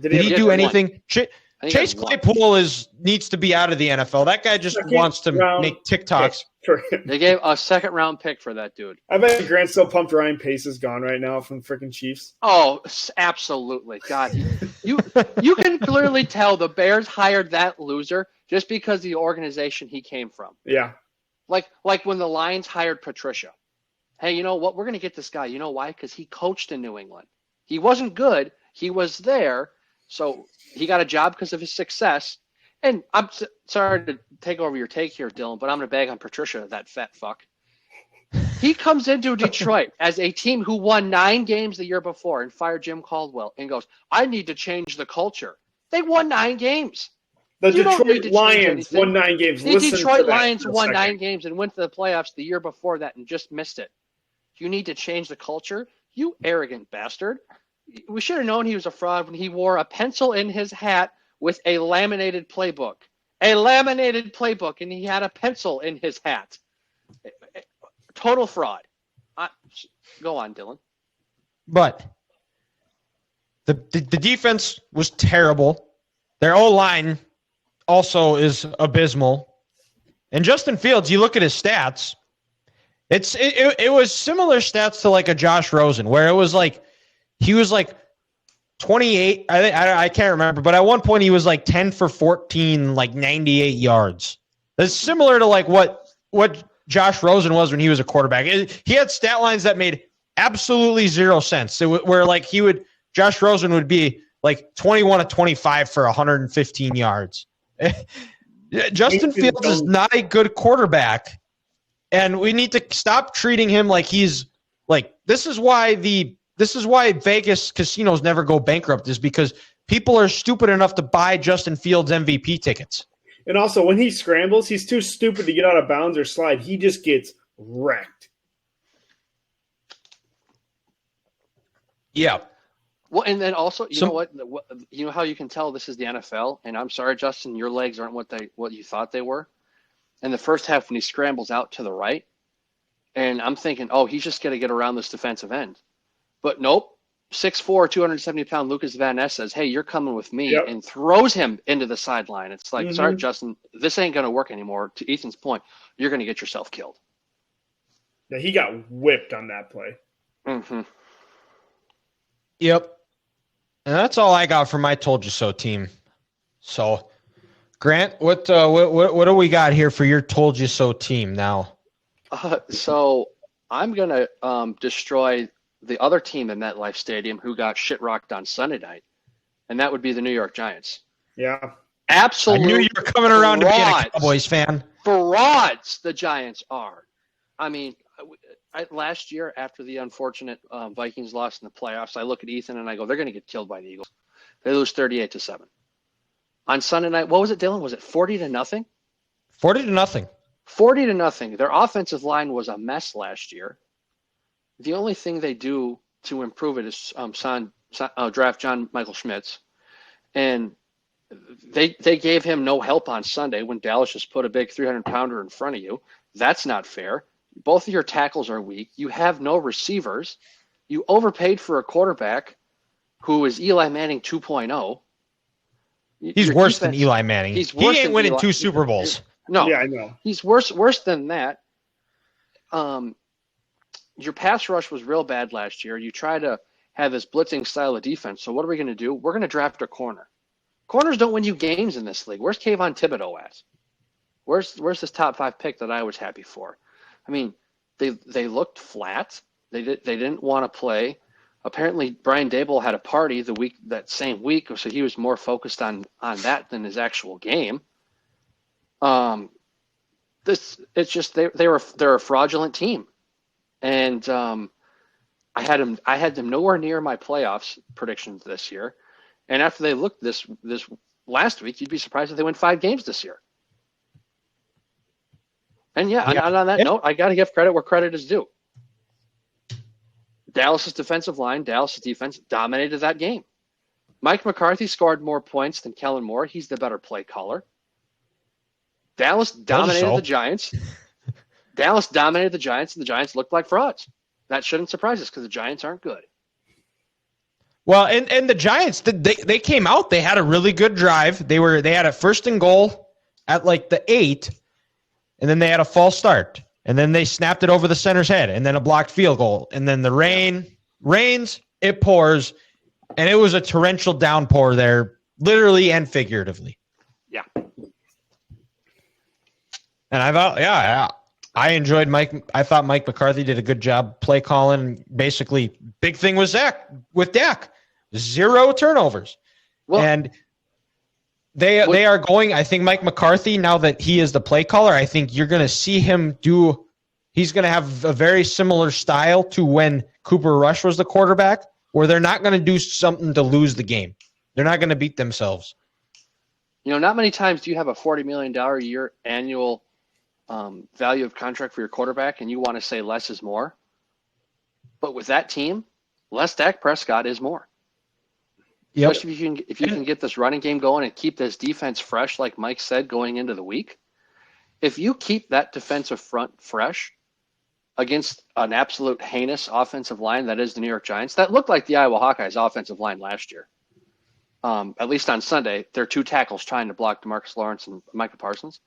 Did he do anything? Chase Claypool needs to be out of the NFL. That guy just wants to make TikToks.
They gave a second-round pick for that dude.
I bet Grant's so pumped Ryan Pace is gone right now from freaking Chiefs.
Oh, absolutely. God, you can clearly tell the Bears hired that loser just because of the organization he came from.
Yeah.
Like when the Lions hired Patricia. Hey, you know what? We're going to get this guy. You know why? Because he coached in New England. He wasn't good. He was there. So he got a job because of his success. And I'm sorry to take over your take here, Dylan, but I'm going to bag on Patricia, that fat fuck. He comes into Detroit as a team who won 9 games the year before and fired Jim Caldwell and goes, I need to change the culture. They won 9 games.
The Detroit Lions won 9 games.
The Detroit Lions won 9 games and went to the playoffs the year before that and just missed it. You need to change the culture? You arrogant bastard. We should have known he was a fraud when he wore a pencil in his hat with a laminated playbook. A laminated playbook, and he had a pencil in his hat. Total fraud. Go on, Dylan.
But the defense was terrible. Their O-line also is abysmal. And Justin Fields, you look at his stats, it was similar stats to like a Josh Rosen, where it was like he was like 28. I can't remember, but at one point he was like 10 for 14, like 98 yards. That's similar to like what Josh Rosen was when he was a quarterback. He had stat lines that made absolutely zero sense. Where like Josh Rosen would be like 21 to 25 for 115 yards. Justin Fields is not a good quarterback, and we need to stop treating him like he's like this is why Vegas casinos never go bankrupt, is because people are stupid enough to buy Justin Fields MVP tickets.
And also, when he scrambles, he's too stupid to get out of bounds or slide. He just gets wrecked.
Yeah.
Well, and then also, you know what? You know how you can tell this is the NFL? And I'm sorry, Justin, your legs aren't what you thought they were. In the first half, when he scrambles out to the right, and I'm thinking, oh, he's just going to get around this defensive end. But nope. 6'4", 270-pound Lucas Van Ness says, hey, you're coming with me, and throws him into the sideline. It's like, sorry, Justin, this ain't going to work anymore. To Ethan's point, you're going to get yourself killed.
Yeah, he got whipped on that play.
Mm-hmm.
Yep. And that's all I got for my Told You So team. So, Grant, what do we got here for your Told You So team now?
So I'm going to destroy the other team in MetLife Stadium who got shit rocked on Sunday night, and that would be the New York Giants.
Yeah.
Absolutely.
I knew you were coming around to being a Cowboys fan.
Frauds, the Giants are. I mean, last year after the unfortunate Vikings lost in the playoffs, I look at Ethan and I go, they're going to get killed by the Eagles. They lose 38-7. On Sunday night, what was it, Dylan? Was it 40-0?
40-0.
40-0. Their offensive line was a mess last year. The only thing they do to improve it is draft John Michael Schmitz. And they gave him no help on Sunday when Dallas just put a big 300-pounder in front of you. That's not fair. Both of your tackles are weak. You have no receivers. You overpaid for a quarterback who is Eli Manning 2.0.
He's worse than Eli Manning. He ain't winning 2 Super Bowls.
No,
yeah, I know.
He's worse than that. Your pass rush was real bad last year. You try to have this blitzing style of defense. So what are we going to do? We're going to draft a corner. Corners don't win you games in this league. Where's Kayvon Thibodeau at? Where's this top 5 pick that I was happy for? I mean, they looked flat. They didn't want to play. Apparently, Brian Daboll had a party that same week, so he was more focused on that than his actual game. It's just they're a fraudulent team, and I had them nowhere near my playoffs predictions this year. And after they looked this last week, you'd be surprised if they win 5 games this year. And and on that note, I got to give credit where credit is due. Dallas's defensive line, Dallas's defense dominated that game. Mike McCarthy scored more points than Kellen Moore. He's the better play caller. Dallas dominated the Giants. Dallas dominated the Giants, and the Giants looked like frauds. That shouldn't surprise us because the Giants aren't good.
Well, and the Giants, they came out. They had a really good drive. They had a 1st and goal at like the 8, and then they had a false start. And then they snapped it over the center's head, and then a blocked field goal. And then the rains, it pours, and it was a torrential downpour there, literally and figuratively.
Yeah.
And I thought, I enjoyed Mike. I thought Mike McCarthy did a good job play calling. Basically, big thing was Dak. 0 turnovers.
Well,
and they are going, I think Mike McCarthy, now that he is the play caller, I think you're going to see him he's going to have a very similar style to when Cooper Rush was the quarterback, where they're not going to do something to lose the game. They're not going to beat themselves.
Not many times do you have a $40 million a year annual value of contract for your quarterback, and you want to say less is more. But with that team, less Dak Prescott is more. Yep. Especially if you can get this running game going and keep this defense fresh, like Mike said, going into the week. If you keep that defensive front fresh against an absolute heinous offensive line that is the New York Giants, that looked like the Iowa Hawkeyes offensive line last year. At least on Sunday, there are 2 tackles trying to block DeMarcus Lawrence and Micah Parsons.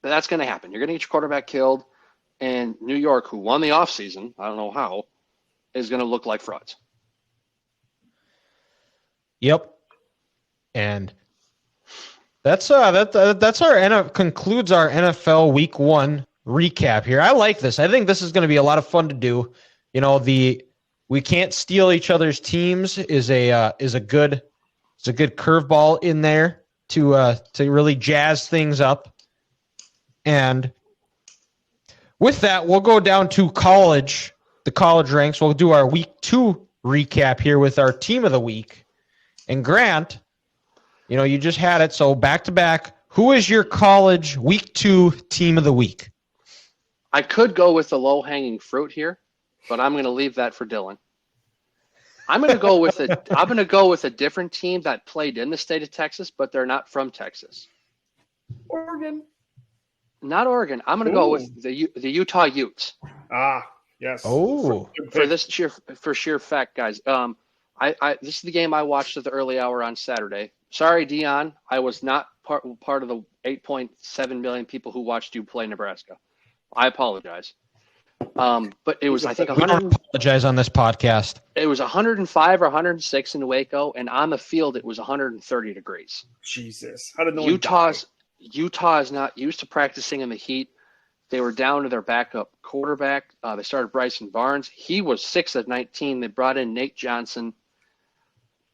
But that's going to happen. You're going to get your quarterback killed, and New York, who won the offseason, I don't know how, is going to look like frauds.
Yep. And that's concludes our NFL Week 1 recap here. I like this. I think this is going to be a lot of fun to do. We can't steal each other's teams is a good curveball in there to really jazz things up. And with that, we'll go down to the college ranks. We'll do our Week 2 recap here with our team of the week. And Grant, you just had it, so back-to-back. Who is your college Week 2 team of the week?
I could go with the low-hanging fruit here, but I'm going to leave that for Dylan. I'm going to go with a different team that played in the state of Texas, but they're not from Texas.
Oregon.
Not Oregon. I'm going to go with the Utah Utes.
Ah, yes.
Oh,
for sheer fact, guys. This is the game I watched at the early hour on Saturday. Sorry, Dion, I was not part of the 8.7 million people who watched you play Nebraska. I apologize. But it was, I think,
we don't apologize on this podcast.
It was 105 or 106 in Waco, and on the field it was 130 degrees.
Jesus, how did no
Utah is not used to practicing in the heat. They were down to their backup quarterback. They started Bryson Barnes. He was 6 of 19. They brought in Nate Johnson.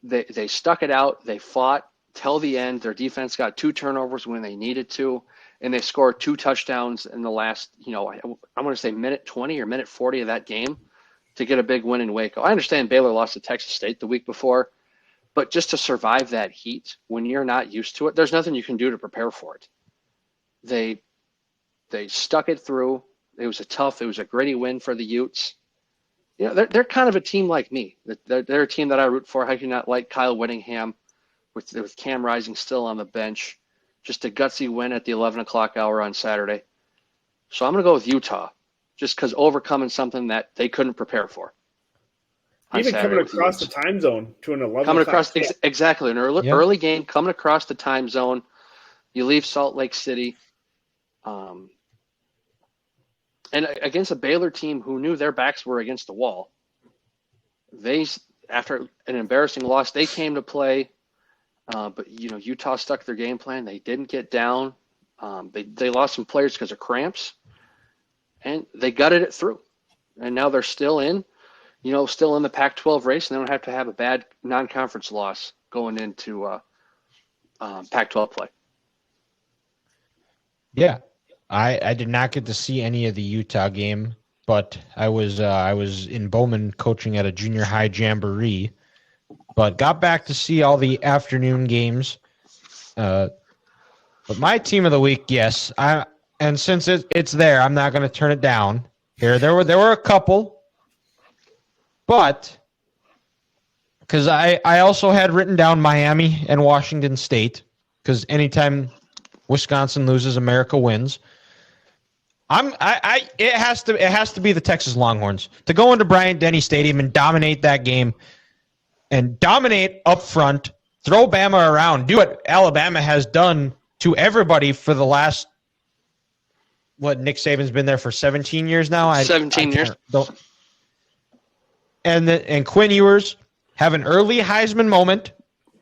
They stuck it out. They fought till the end. Their defense got 2 turnovers when they needed to. and they score 2 touchdowns in the last, I want to say minute 20 or minute 40 of that game to get a big win in Waco. I understand Baylor lost to Texas State the week before, but just to survive that heat when you're not used to it, there's nothing you can do to prepare for it. They stuck it through. It was a gritty win for the Utes. They're kind of a team like me. They're a team that I root for. How can you not like Kyle Whittingham with Cam Rising still on the bench? Just a gutsy win at the 11 o'clock hour on Saturday. So I'm going to go with Utah, just because overcoming something that they couldn't prepare for.
Even coming across the time zone to an 11
coming across exactly an early game, coming across the time zone. You leave Salt Lake City. And against a Baylor team who knew their backs were against the wall, after an embarrassing loss, they came to play. But Utah stuck their game plan. They didn't get down. They lost some players because of cramps, and they gutted it through. And now they're still in the Pac-12 race, and they don't have to have a bad non-conference loss going into Pac-12 play.
Yeah. I did not get to see any of the Utah game, but I was in Bowman coaching at a junior high jamboree, but got back to see all the afternoon games. But my team of the week, yes, and since it's there, I'm not going to turn it down. Here, there were a couple, but because I also had written down Miami and Washington State, because anytime Wisconsin loses, America wins. It has to be the Texas Longhorns to go into Bryant-Denny Stadium and dominate that game, and dominate up front, throw Bama around, do what Alabama has done to everybody for the last Nick Saban's been there for 17 years now.
17 years.
And Quinn Ewers have an early Heisman moment.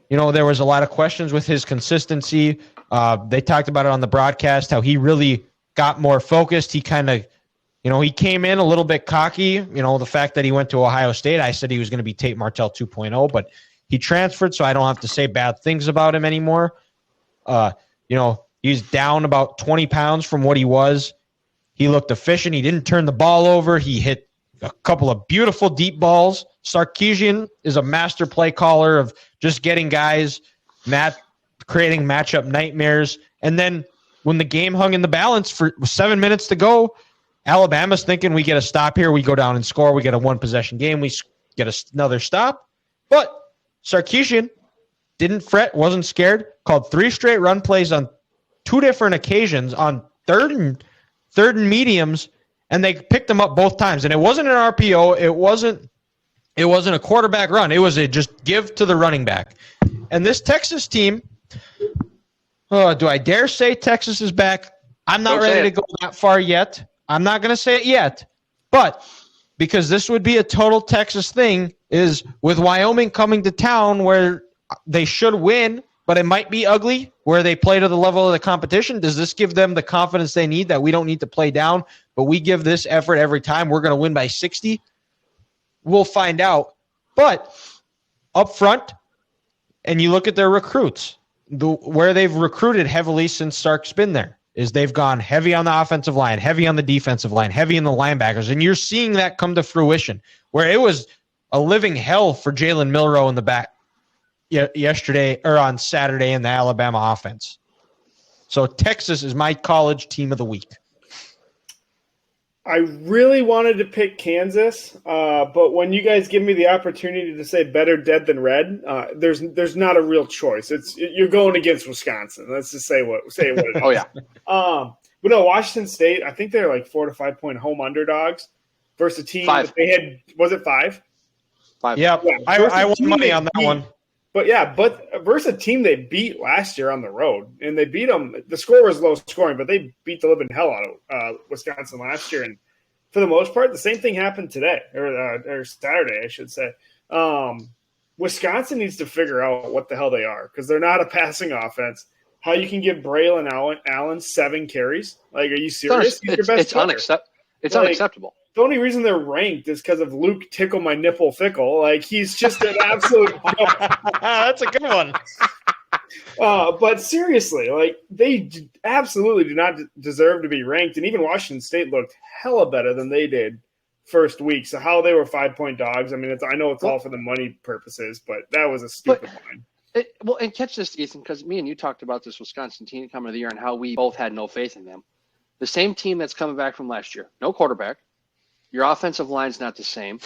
There was a lot of questions with his consistency. They talked about it on the broadcast, how he really got more focused. He kind of, he came in a little bit cocky. The fact that he went to Ohio State, I said he was going to be Tate Martell 2.0, but he transferred, so I don't have to say bad things about him anymore. He's down about 20 pounds from what he was. He looked efficient. He didn't turn the ball over. He hit a couple of beautiful deep balls. Sarkisian is a master play caller of just getting guys, creating matchup nightmares. And then when the game hung in the balance for 7 minutes to go, Alabama's thinking we get a stop here. We go down and score. We get a one-possession game. We get another stop. But Sarkisian didn't fret, wasn't scared, called 3 straight run plays on 2 different occasions on third and mediums, and they picked them up both times. And it wasn't an RPO. It wasn't a quarterback run. It was a just give to the running back. And this Texas team, do I dare say Texas is back? I'm not ready to go that far yet. I'm not going to say it yet. But because this would be a total Texas thing, is with Wyoming coming to town where they should win, but it might be ugly, where they play to the level of the competition, does this give them the confidence they need that we don't need to play down, but we give this effort every time, we're going to win by 60? We'll find out. But up front, and you look at their recruits, where they've recruited heavily since Sark's been there, is they've gone heavy on the offensive line, heavy on the defensive line, heavy in the linebackers, and you're seeing that come to fruition, where it was a living hell for Jalen Milroe in the back yesterday or on Saturday in the Alabama offense. So Texas is my college team of the week.
I really wanted to pick Kansas, but when you guys give me the opportunity to say better dead than red, there's not a real choice. You're going against Wisconsin. Let's just say what it is.
Oh yeah.
But no, Washington State, I think they're like 4 to 5 point home underdogs versus a team
5.
that they had. Was it 5?
5.
Yep. Yeah, I won money on that one.
But versus a team they beat last year on the road, and they beat them. The score was low scoring, but they beat the living hell out of Wisconsin last year. And for the most part, the same thing happened today, or Saturday, I should say. Wisconsin needs to figure out what the hell they are, because they're not a passing offense. How you can give Braylon Allen 7 carries? Like, are you serious?
It's unacceptable.
The only reason they're ranked is because of Luke Tickle My Nipple Fickle. Like, he's just an absolute joke.
That's a good one.
But seriously, like they absolutely do not deserve to be ranked. And even Washington State looked hella better than they did first week. So how they were 5-point dogs. I mean, I know it's all for the money purposes, but that was a stupid line.
And catch this, Ethan, because me and you talked about this Wisconsin team coming of the year and how we both had no faith in them. The same team that's coming back from last year, no quarterback. Your offensive line's not the same.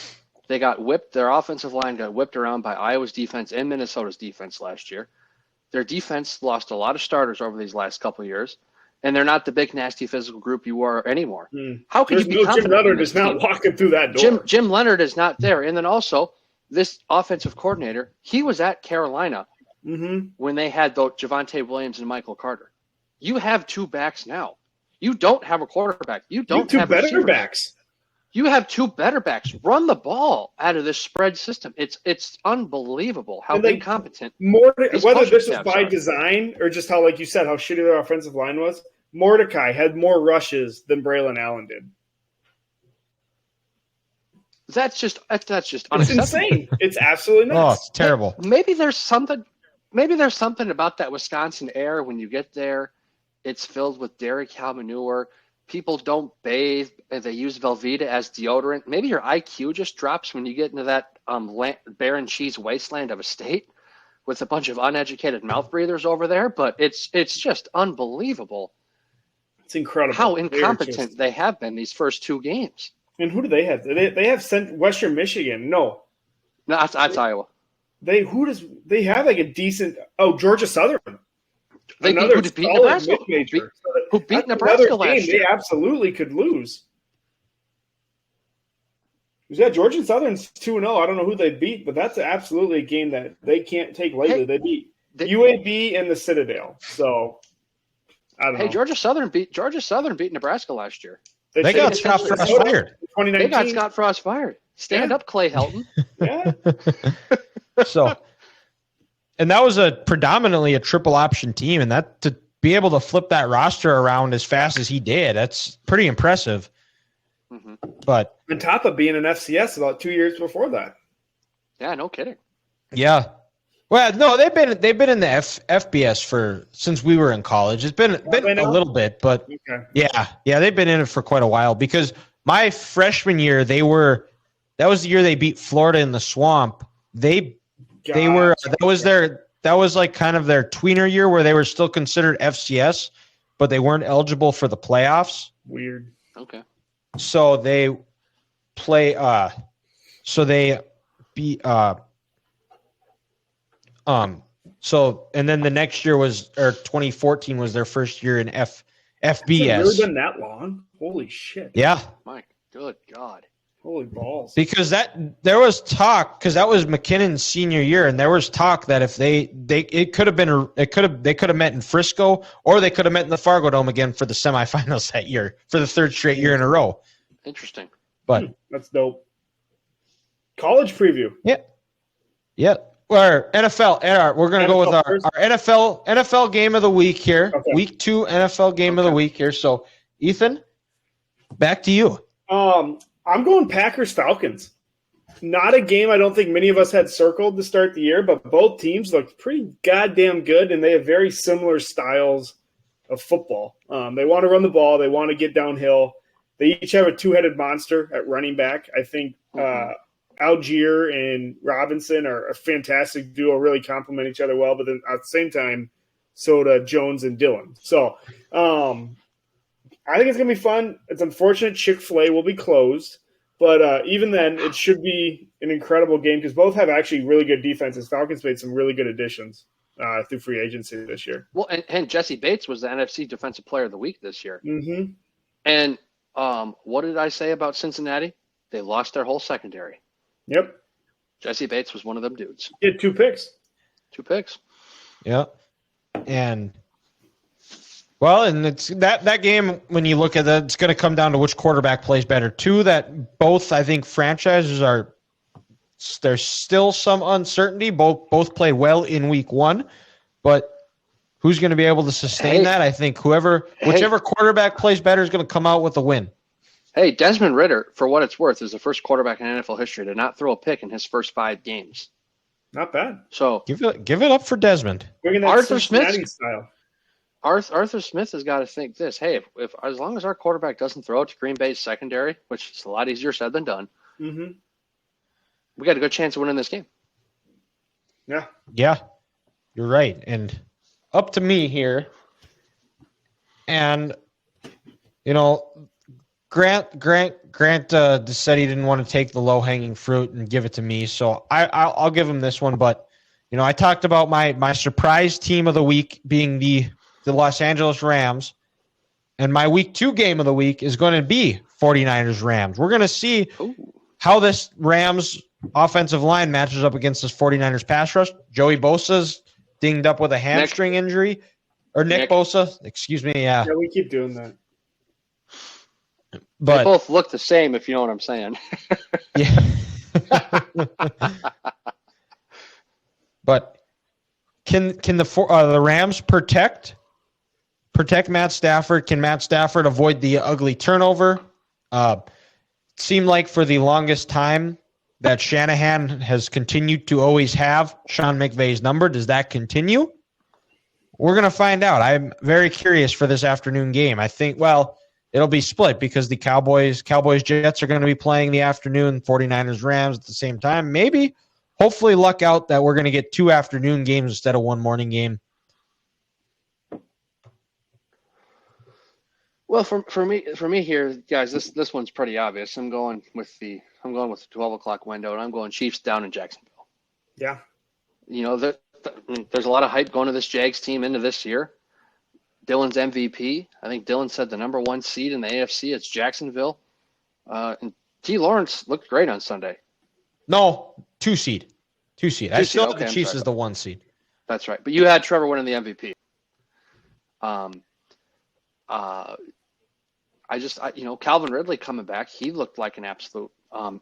They got whipped. Their offensive line got whipped around by Iowa's defense and Minnesota's defense last year. Their defense lost a lot of starters over these last couple of years, and they're not the big, nasty physical group you were anymore. How could you be confident?
Jim Leonard is not walking through that door.
Jim Leonard is not there. And then also, this offensive coordinator, he was at Carolina when they had Javonte Williams and Michael Carter. You have two backs now. You don't have a quarterback. You don't have
two better backs.
You have two better backs. Run the ball out of this spread system. It's unbelievable how incompetent.
Whether this was by design or just how, like you said, how shitty their offensive line was, Mordecai had more rushes than Braylon Allen did.
That's just unacceptable.
It's insane. It's absolutely nuts.
Oh, it's terrible.
Maybe there's something about that Wisconsin air when you get there. It's filled with dairy cow manure. People don't bathe. They use Velveeta as deodorant. Maybe your IQ just drops when you get into that barren cheese wasteland of a state with a bunch of uneducated mouth breathers over there. But it's just unbelievable.
It's incredible
how incompetent they have been these first two games.
And who do they have? They have sent Western Michigan. No,
that's Iowa.
They have like a decent. Georgia Southern.
Who beat Nebraska last year.
They absolutely could lose. Georgia Southern's 2-0. I don't know who they beat, but that's absolutely a game that they can't take lightly. They beat UAB and the Citadel. So I don't know.
Georgia Southern beat Nebraska last year.
They got Scott Frost fired.
2019.
They got Scott Frost fired. Stand up, Clay Helton.
Yeah.
And that was predominantly a triple option team, and that to be able to flip that roster around as fast as he did, that's pretty impressive. But
on top of being an FCS about 2 years before that.
Yeah, no kidding.
Yeah. Well, no, they've been in the FBS since we were in college. It's been a little bit, but yeah, they've been in it for quite a while. Because my freshman year, that was the year they beat Florida in the Swamp. That was like kind of their tweener year where they were still considered FCS, but they weren't eligible for the playoffs.
Weird.
Okay.
So they play. So they beat. So and then the next year 2014 was their first year in FBS.
Has it really been that long? Holy shit.
Yeah.
My good God.
Holy balls.
Because there was talk, because that was McKinnon's senior year, and there was talk that if they could have met in Frisco, or they could have met in the Fargo Dome again for the semifinals that year, for the third straight year in a row.
Interesting.
But
that's dope. College preview.
Yeah. Or NFL. We're going to go with our NFL game of the week here. Okay. Week 2 NFL game of the week here. So, Ethan, back to you.
I'm going Packers-Falcons. Not a game I don't think many of us had circled to start the year, but both teams looked pretty goddamn good, and they have very similar styles of football. They want to run the ball. They want to get downhill. They each have a two-headed monster at running back. I think Algier and Robinson are a fantastic duo, really complement each other well, but then at the same time, so do Jones and Dillon. So I think it's going to be fun. It's unfortunate Chick-fil-A will be closed, but even then, it should be an incredible game because both have actually really good defenses. Falcons made some really good additions through free agency this year.
Well, and Jesse Bates was the NFC Defensive Player of the Week this year.
Mm-hmm.
And what did I say about Cincinnati? They lost their whole secondary.
Yep.
Jesse Bates was one of them dudes.
He had 2 picks.
2 picks.
Yeah. And it's that game, when you look at that, it's going to come down to which quarterback plays better. Two that both, I think, franchises there's still some uncertainty. Both played well in week 1, but who's going to be able to sustain that? I think whichever quarterback plays better is going to come out with a win.
Hey, Desmond Ridder, for what it's worth, is the first quarterback in NFL history to not throw a pick in his first 5 games.
Not bad.
So
give it up for Desmond.
Bringing that
Arthur
Cincinnati style.
Arthur Smith has got to think this. Hey, if as long as our quarterback doesn't throw it to Green Bay's secondary, which is a lot easier said than done, we got a good chance of winning this game.
Yeah.
Yeah, you're right. And up to me here. And, Grant said he didn't want to take the low-hanging fruit and give it to me, so I'll give him this one. But, I talked about my surprise team of the week being the Los Angeles Rams, and my week 2 game of the week is going to be 49ers-Rams. We're going to see how this Rams offensive line matches up against this 49ers pass rush. Joey Bosa's dinged up with a hamstring injury. Or Nick Bosa, excuse me, yeah.
Yeah, we keep doing that.
But
they both look the same, if you know what I'm saying.
Yeah. But can the Rams protect Matt Stafford? Can Matt Stafford avoid the ugly turnover? It seemed like for the longest time that Shanahan has continued to always have Sean McVay's number. Does that continue? We're going to find out. I'm very curious for this afternoon game. I think, it'll be split because the Cowboys-Jets are going to be playing the afternoon, 49ers-Rams at the same time. Maybe, hopefully luck out that we're going to get 2 afternoon games instead of 1 morning game.
Well, for me here, guys, this one's pretty obvious. I'm going with the 12 o'clock window, and I'm going Chiefs down in Jacksonville.
Yeah.
There's a lot of hype going to this Jags team into this year. Dylan's MVP. I think Dylan said the number 1 seed in the AFC. It's Jacksonville. And T. Lawrence looked great on Sunday.
No, 2 seed. 2 seed. I still have the Chiefs as the 1 seed.
That's right. But you had Trevor winning the MVP. Calvin Ridley coming back. He looked like an absolute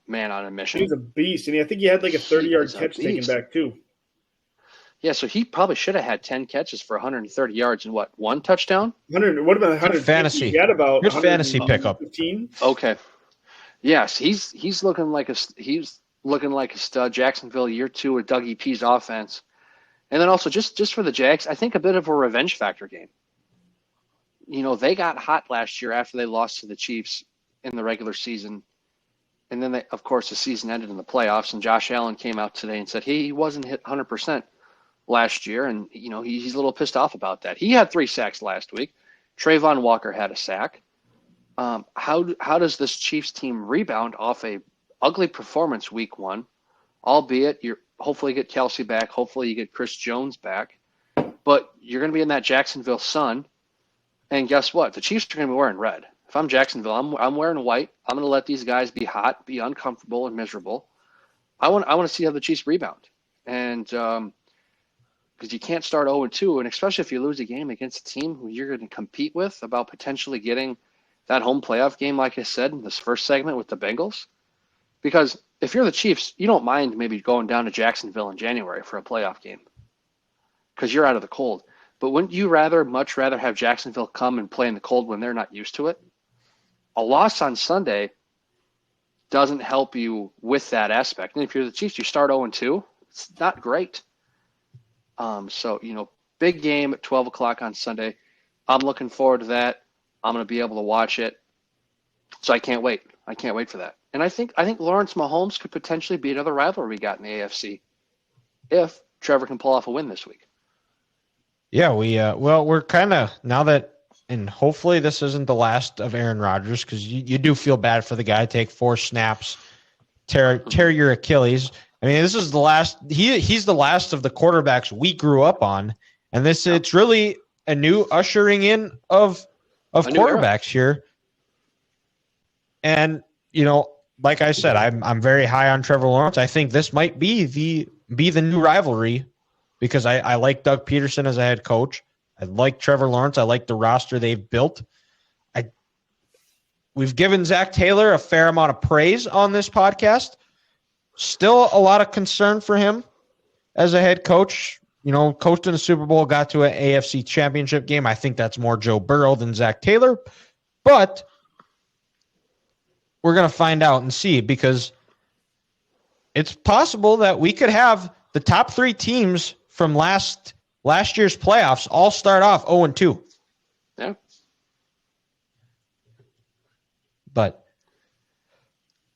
man on a mission.
He's a beast, and I think he had like a 30-yard catch taken back too.
Yeah, so he probably should have had 10 catches for 130 yards and 1 touchdown?
100. What about 100
fantasy?
He had about
good fantasy pickup.
15.
Okay. Yes, he's looking like a stud. Jacksonville year 2 with Dougie P's offense, and then also just for the Jags, I think a bit of a revenge factor game. They got hot last year after they lost to the Chiefs in the regular season, and then of course the season ended in the playoffs. And Josh Allen came out today and said he wasn't hit 100%. Last year, and he's a little pissed off about that. He had 3 sacks last week. Trayvon Walker had a sack. How does this Chiefs team rebound off a ugly performance week 1? Albeit you hopefully get Kelsey back, hopefully you get Chris Jones back, but you're going to be in that Jacksonville sun, and guess what? The Chiefs are going to be wearing red. If I'm Jacksonville, I'm wearing white. I'm going to let these guys be hot, be uncomfortable, and miserable. I want to see how the Chiefs rebound, and because you can't start 0-2, and especially if you lose a game against a team who you're going to compete with about potentially getting that home playoff game, like I said in this first segment with the Bengals. Because if you're the Chiefs, you don't mind maybe going down to Jacksonville in January for a playoff game because you're out of the cold. But wouldn't you much rather have Jacksonville come and play in the cold when they're not used to it? A loss on Sunday doesn't help you with that aspect. And if you're the Chiefs, you start 0-2, it's not great. Big game at 12 o'clock on Sunday. I'm looking forward to that. I'm going to be able to watch it. So I can't wait. I can't wait for that. And I think Lawrence Mahomes could potentially be another rivalry we got in the AFC if Trevor can pull off a win this week.
Yeah, we're kind of now that, and hopefully this isn't the last of Aaron Rodgers because you do feel bad for the guy. Take 4 snaps, tear your Achilles. I mean, this is the last. He's the last of the quarterbacks we grew up on, and it's really a new ushering in of quarterbacks here. And like I said, I'm very high on Trevor Lawrence. I think this might be the new rivalry because I like Doug Peterson as a head coach. I like Trevor Lawrence. I like the roster they've built. We've given Zach Taylor a fair amount of praise on this podcast. Still a lot of concern for him as a head coach. Coached in the Super Bowl, got to an AFC championship game. I think that's more Joe Burrow than Zach Taylor. But we're going to find out and see because it's possible that we could have the top 3 teams from last year's playoffs all start off 0-2.
Yeah.
But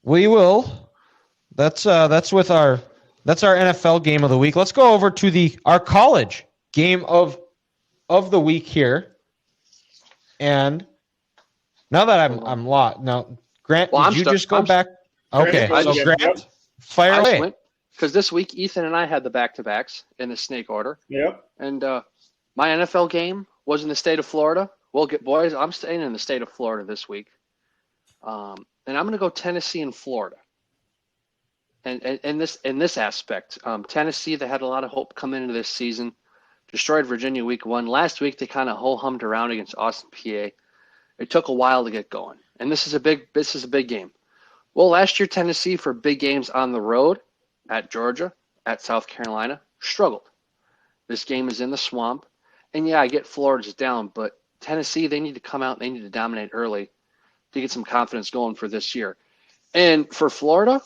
we will. That's with our NFL game of the week. Let's go over to our college game of the week here. And now that I'm lost. Now, Grant, did you just go back? Okay, so Grant, fire away.
Because this week, Ethan and I had the back-to-backs in the snake order.
Yep.
And my NFL game was in the state of Florida. Well, boys, I'm staying in the state of Florida this week. And I'm going to go Tennessee and Florida. And in this aspect, Tennessee, they had a lot of hope coming into this season. Destroyed Virginia week 1. Last week, they kind of ho-hummed around against Austin, PA. It took a while to get going. And this is a big game. Well, last year, Tennessee, for big games on the road, at Georgia, at South Carolina, struggled. This game is in the swamp. And yeah, I get Florida's down, but Tennessee, they need to come out and they need to dominate early to get some confidence going for this year. And for Florida,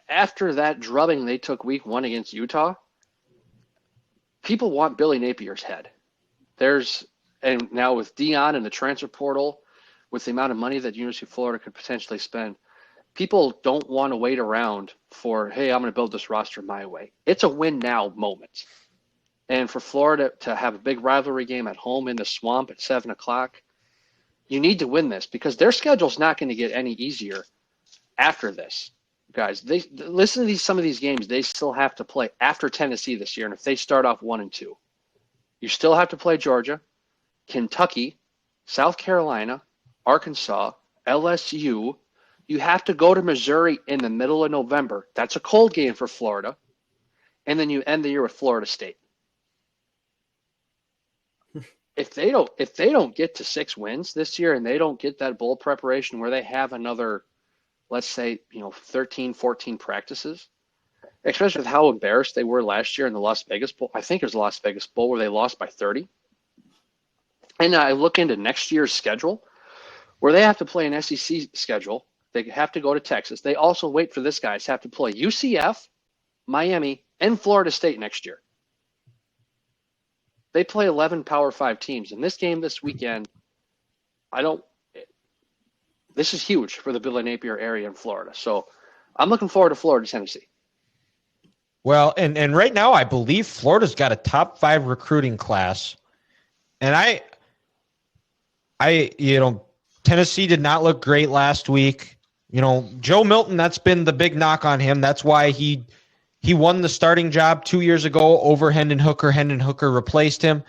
after that drubbing they took week 1 against Utah, people want Billy Napier's head. And now with Dion and the transfer portal, with the amount of money that University of Florida could potentially spend, people don't want to wait around for, hey, I'm going to build this roster my way. It's a win now moment. And for Florida to have a big rivalry game at home in the swamp at 7 o'clock, you need to win this because their schedule's not going to get any easier after this. Guys, listen to some of these games they still have to play after Tennessee this year. And if they start off 1-2, you still have to play Georgia, Kentucky, South Carolina, Arkansas, LSU. You have to go to Missouri in the middle of November. That's a cold game for Florida. And then you end the year with Florida State. If they don't get to 6 wins this year and they don't get that bowl preparation where they have another, let's say, 13, 14 practices, especially with how embarrassed they were last year in the Las Vegas Bowl. I think it was the Las Vegas Bowl where they lost by 30. And I look into next year's schedule where they have to play an SEC schedule. They have to go to Texas. They also wait for this guys have to play UCF, Miami, and Florida State next year. They play 11 Power 5 teams. And this game this weekend, this is huge for the Billy Napier area in Florida. So I'm looking forward to Florida, Tennessee.
Well, and right now I believe Florida's got a top 5 recruiting class. And Tennessee did not look great last week. Joe Milton, that's been the big knock on him. That's why he won the starting job 2 years ago over Hendon Hooker. Hendon Hooker replaced him.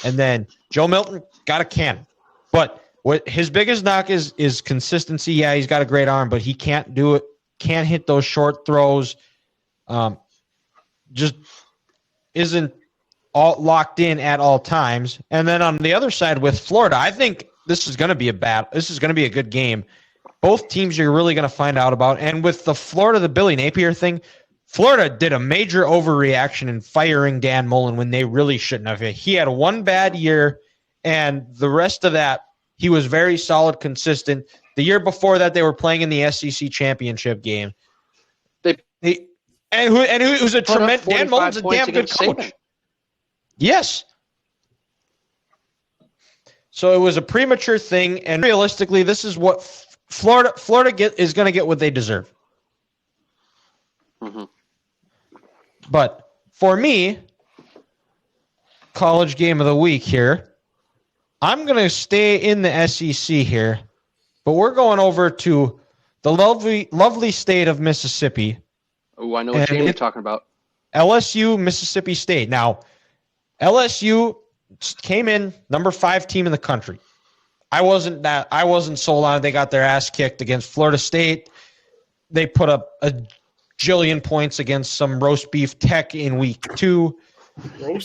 And then Joe Milton got a cannon. But what his biggest knock is consistency. Yeah, he's got a great arm, but he can't do it. Can't hit those short throws. Just isn't all locked in at all times. And then on the other side with Florida, I think this is going to be a good game. Both teams you're really going to find out about. And with the Billy Napier thing, Florida did a major overreaction in firing Dan Mullen when they really shouldn't have. He had one bad year, and the rest of that, he was very solid, consistent. The year before that, they were playing in the SEC championship game. Dan Mullen's a damn good coach. Yes. So it was a premature thing, and realistically, this is what Florida is going to get what they deserve.
Mm-hmm.
But for me, college game of the week here, I'm going to stay in the SEC here, but we're going over to the lovely state of Mississippi.
Oh, I know what game you're talking about.
LSU, Mississippi State. Now, LSU came in number 5 team in the country. I wasn't sold on it. They got their ass kicked against Florida State. They put up a jillion points against some roast beef Tech in week 2.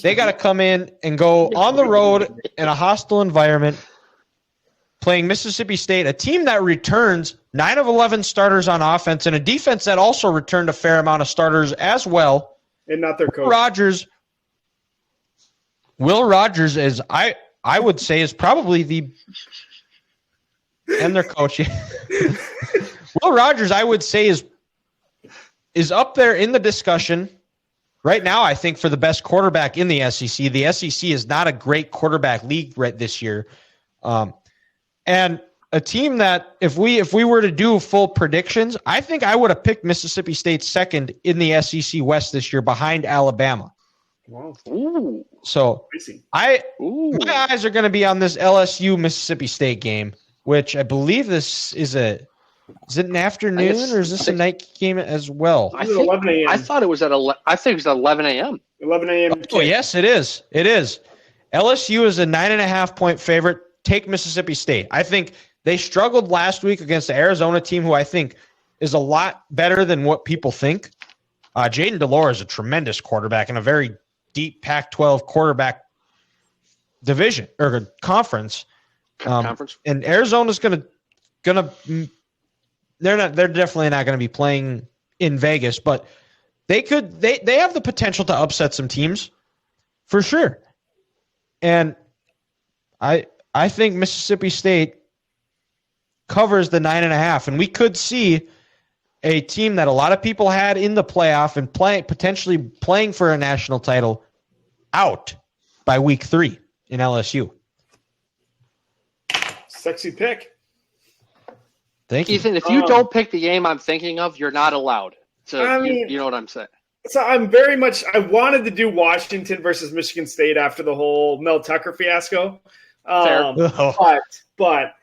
They got to come in and go on the road in a hostile environment playing Mississippi State, a team that returns 9 of 11 starters on offense and a defense that also returned a fair amount of starters as well.
And not their coach.
Will Rogers is, I would say, is probably and their coach. Will Rogers, I would say, is up there in the discussion right now, I think for the best quarterback in the SEC is not a great quarterback league right this year. And a team that if we were to do full predictions, I think I would have picked Mississippi State second in the SEC West this year behind Alabama.
Wow.
Ooh.
So my eyes are going to be on this LSU Mississippi State game, which I believe this is it an afternoon or is this a night game as well?
I thought it was at 11 a.m.
11 a.m.
Oh, yes, it is. It is. LSU is a 9.5-point favorite. Take Mississippi State. I think they struggled last week against the Arizona team, who I think is a lot better than what people think. Jaden Delore is a tremendous quarterback in a very deep Pac-12 quarterback division or conference. And Arizona's gonna they're definitely not going to be playing in Vegas, but they have the potential to upset some teams for sure. And I think Mississippi State covers the 9.5, and we could see a team that a lot of people had in the playoff and potentially playing for a national title out by week 3 in LSU.
Sexy pick.
Thank you.
Ethan, if you don't pick the game I'm thinking of, you're not allowed. So you know what I'm saying.
So I wanted to do Washington versus Michigan State after the whole Mel Tucker fiasco. But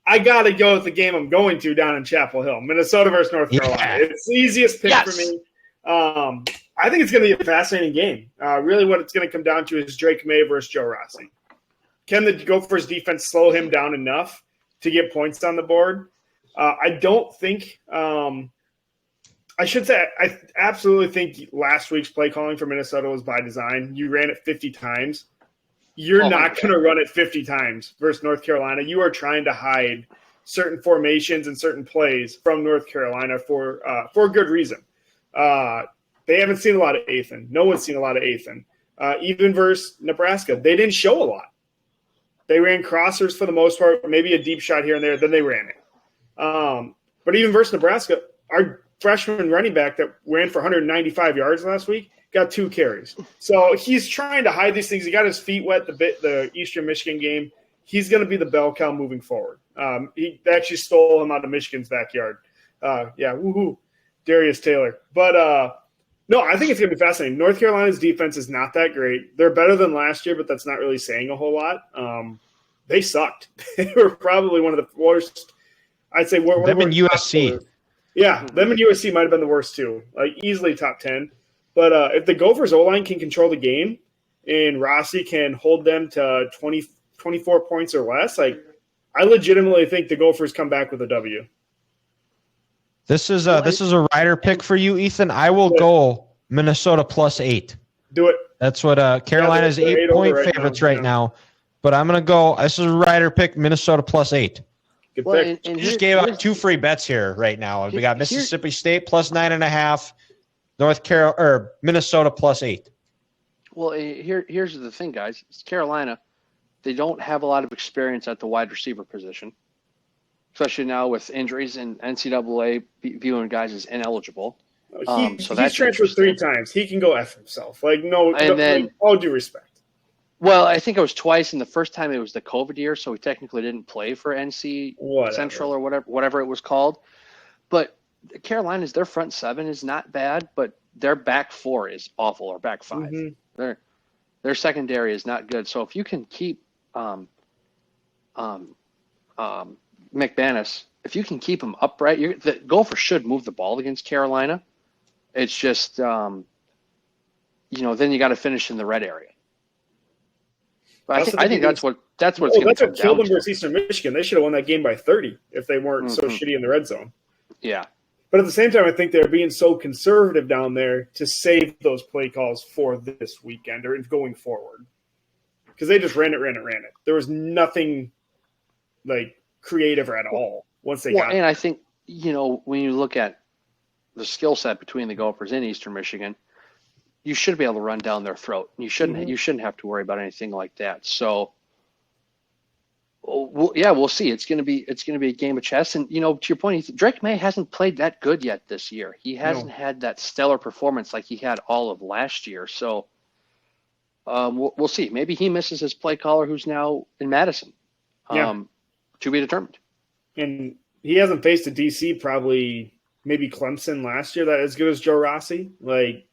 I got to go with the game I'm going to down in Chapel Hill, Minnesota versus North Carolina. Yeah. It's the easiest pick for me. I think it's going to be a fascinating game. Really what it's going to come down to is Drake May versus Joe Rossi. Can the Gophers defense slow him down enough to get points on the board? I don't think I should say I absolutely think last week's play calling for Minnesota was by design. You ran it 50 times. You're not going to run it 50 times versus North Carolina. You are trying to hide certain formations and certain plays from North Carolina for good reason. They haven't seen a lot of Athan. No one's seen a lot of Athan. Even versus Nebraska, they didn't show a lot. They ran crossers for the most part, maybe a deep shot here and there, then they ran it. But even versus Nebraska, our freshman running back that ran for 195 yards last week got 2 carries. So he's trying to hide these things. He got his feet wet the Eastern Michigan game. He's going to be the bell cow moving forward. He actually stole him out of Michigan's backyard. Woohoo, Darius Taylor. But no, I think it's going to be fascinating. North Carolina's defense is not that great. They're better than last year, but that's not really saying a whole lot. They sucked. They were probably one of the worst. I'd say
them and USC.
Yeah, them and USC might have been the worst too. Like easily top 10. But if the Gophers O-line can control the game and Rossi can hold them to 24 points or less, like I legitimately think the Gophers come back with a W.
This is a rider pick for you, Ethan. I will go Minnesota +8.
Do it.
That's what Carolina's 8-point favorites right now. But I'm going to go. This is a rider pick, Minnesota +8.
Good pick.
And just gave out 2 free bets here right now. We got Mississippi State +9.5, Minnesota +8.
Well, here's the thing, guys. It's Carolina. They don't have a lot of experience at the wide receiver position, especially now with injuries and NCAA viewing guys as ineligible.
He's transferred 3 times. He can go F himself. All due respect.
Well, I think it was twice, and the first time it was the COVID year, so he technically didn't play for NC Central or whatever it was called. But Carolina's their front 7 is not bad, but their back 4 is awful, or back 5. Mm-hmm. Their secondary is not good. So if you can keep McManus, if you can keep him upright, the Gophers should move the ball against Carolina. It's just then you got to finish in the red area. But I think that's what
killed them versus Eastern Michigan. They should have won that game by 30 if they weren't so shitty in the red zone.
Yeah.
But at the same time, I think they're being so conservative down there to save those play calls for this weekend or going forward. Because they just ran it. There was nothing like creative at all once they got it.
And I think, when you look at the skill set between the Gophers and Eastern Michigan, you should be able to run down their throat. You shouldn't have to worry about anything like that. So We'll see. It's going to be a game of chess. And to your point, Drake May hasn't played that good yet this year. He hasn't had that stellar performance like he had all of last year. So we'll see. Maybe he misses his play caller, who's now in Madison. To be determined.
And he hasn't faced a DC probably maybe Clemson last year that as good as Joe Rossi.
I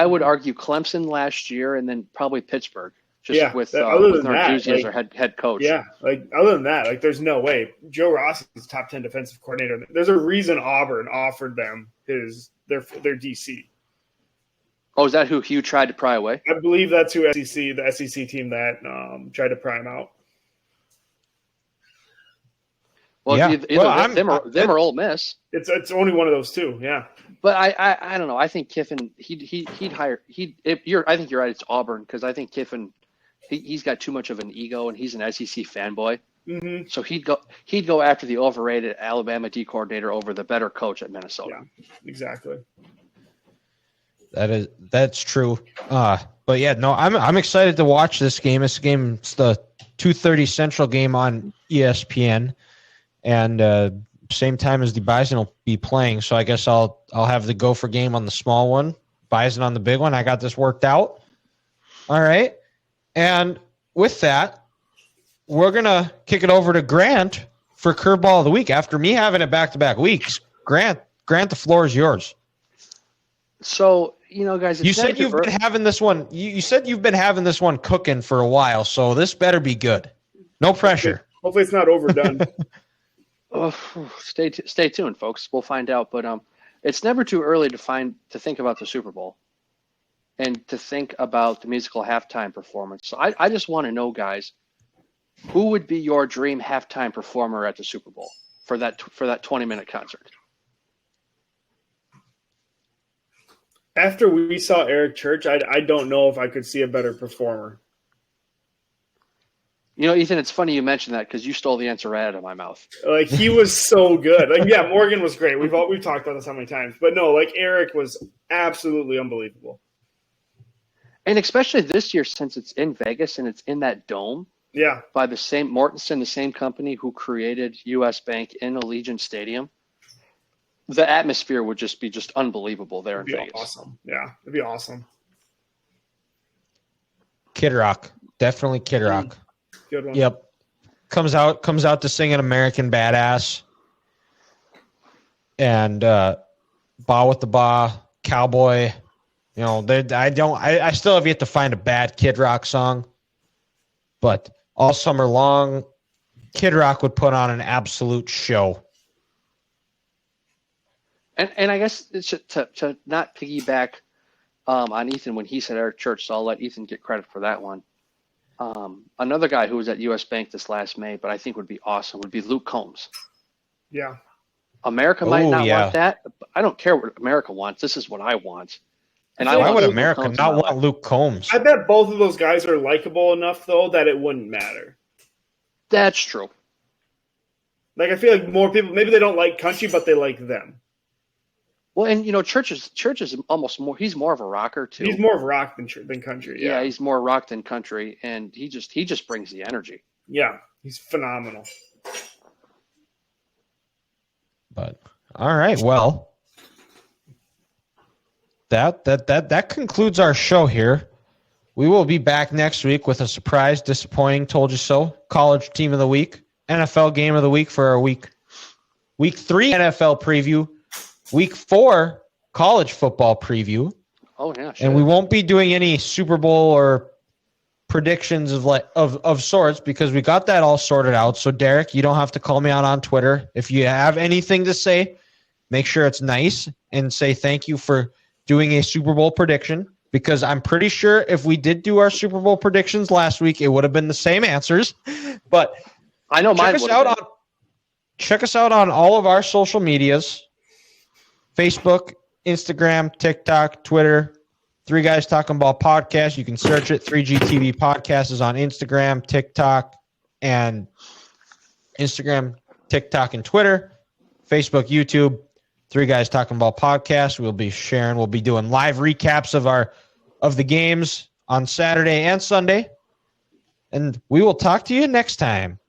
would argue Clemson last year and then probably Pittsburgh. With Narduzzi as our head coach.
Yeah, other than that, there's no way. Joe Rossi is top 10 defensive coordinator. There's a reason Auburn offered them their DC.
Oh, is that who Hugh tried to pry away?
I believe that's who the SEC team that tried to pry him out.
Well, either them or Ole Miss.
It's only one of those two, yeah.
But I don't know. I think Kiffin he'd hire I think you're right. It's Auburn because I think Kiffin he's got too much of an ego and he's an SEC fanboy.
Mm-hmm.
So he'd go after the overrated Alabama D coordinator over the better coach at Minnesota.
Yeah, exactly.
That's true. But yeah, no, I'm excited to watch this game. It's the 2:30 Central game on ESPN, and same time as the Bison will be playing. So I guess I'll have the Gopher game on the small one, Bison on the big one. I got this worked out. All right. And with that, we're going to kick it over to Grant for Curveball of the Week. After me having it back-to-back weeks, Grant, the floor is yours.
So, guys,
you said you've been having this one. You said you've been having this one cooking for a while, so this better be good. No pressure.
Hopefully it's not overdone.
Stay tuned, folks. We'll find out. But it's never too early to think about the Super Bowl and to think about the musical halftime performance. So I just want to know, guys, who would be your dream halftime performer at the Super Bowl for that 20-minute concert?
After we saw Eric Church, I don't know if I could see a better performer.
Ethan, it's funny you mentioned that because you stole the answer right out of my mouth.
He was so good. Morgan was great. We've talked about this how many times, but no, Eric was absolutely unbelievable.
And especially this year, since it's in Vegas and it's in that dome.
Yeah.
By the same Mortensen, the same company who created U.S. Bank in Allegiant Stadium. The atmosphere would just be unbelievable there in Vegas.
Awesome. Yeah, it'd be awesome.
Kid Rock. Definitely Kid Rock.
Good one.
Yep. Comes out to sing an American Badass. And Ba with the Ba, Cowboy. I still have yet to find a bad Kid Rock song. But all summer long, Kid Rock would put on an absolute show.
And I guess to not piggyback on Ethan when he said Eric Church, so I'll let Ethan get credit for that one. Another guy who was at U.S. Bank this last May, but I think would be awesome, would be Luke Combs.
Yeah.
America might not want that. But I don't care what America wants. This is what I want. And
why would America not want Luke Combs?
I bet both of those guys are likable enough, though, that it wouldn't matter.
That's true.
I feel like more people, maybe they don't like country, but they like them.
Well, and Church is almost more. He's more of a rocker too.
He's more of rock than country.
Yeah, he's more rock than country, and he just brings the energy.
Yeah, he's phenomenal.
But all right, well, that concludes our show here. We will be back next week with a surprise, disappointing, told you so, college team of the week, NFL game of the week for our week 3 NFL preview. Week 4 college football preview.
Oh yeah, sure.
And we won't be doing any Super Bowl or predictions of sorts because we got that all sorted out. So Derek, you don't have to call me out on Twitter. If you have anything to say, make sure it's nice and say thank you for doing a Super Bowl prediction because I'm pretty sure if we did do our Super Bowl predictions last week, it would have been the same answers. But
I know mine would have been.
Check us out on all of our social medias. Facebook, Instagram, TikTok, Twitter, 3 Guys Talking Ball Podcast. You can search it. 3GTV Podcast is on Instagram, TikTok, and Instagram, TikTok, and Twitter. Facebook, YouTube, 3 Guys Talking Ball Podcast. We'll be doing live recaps of the games on Saturday and Sunday. And we will talk to you next time.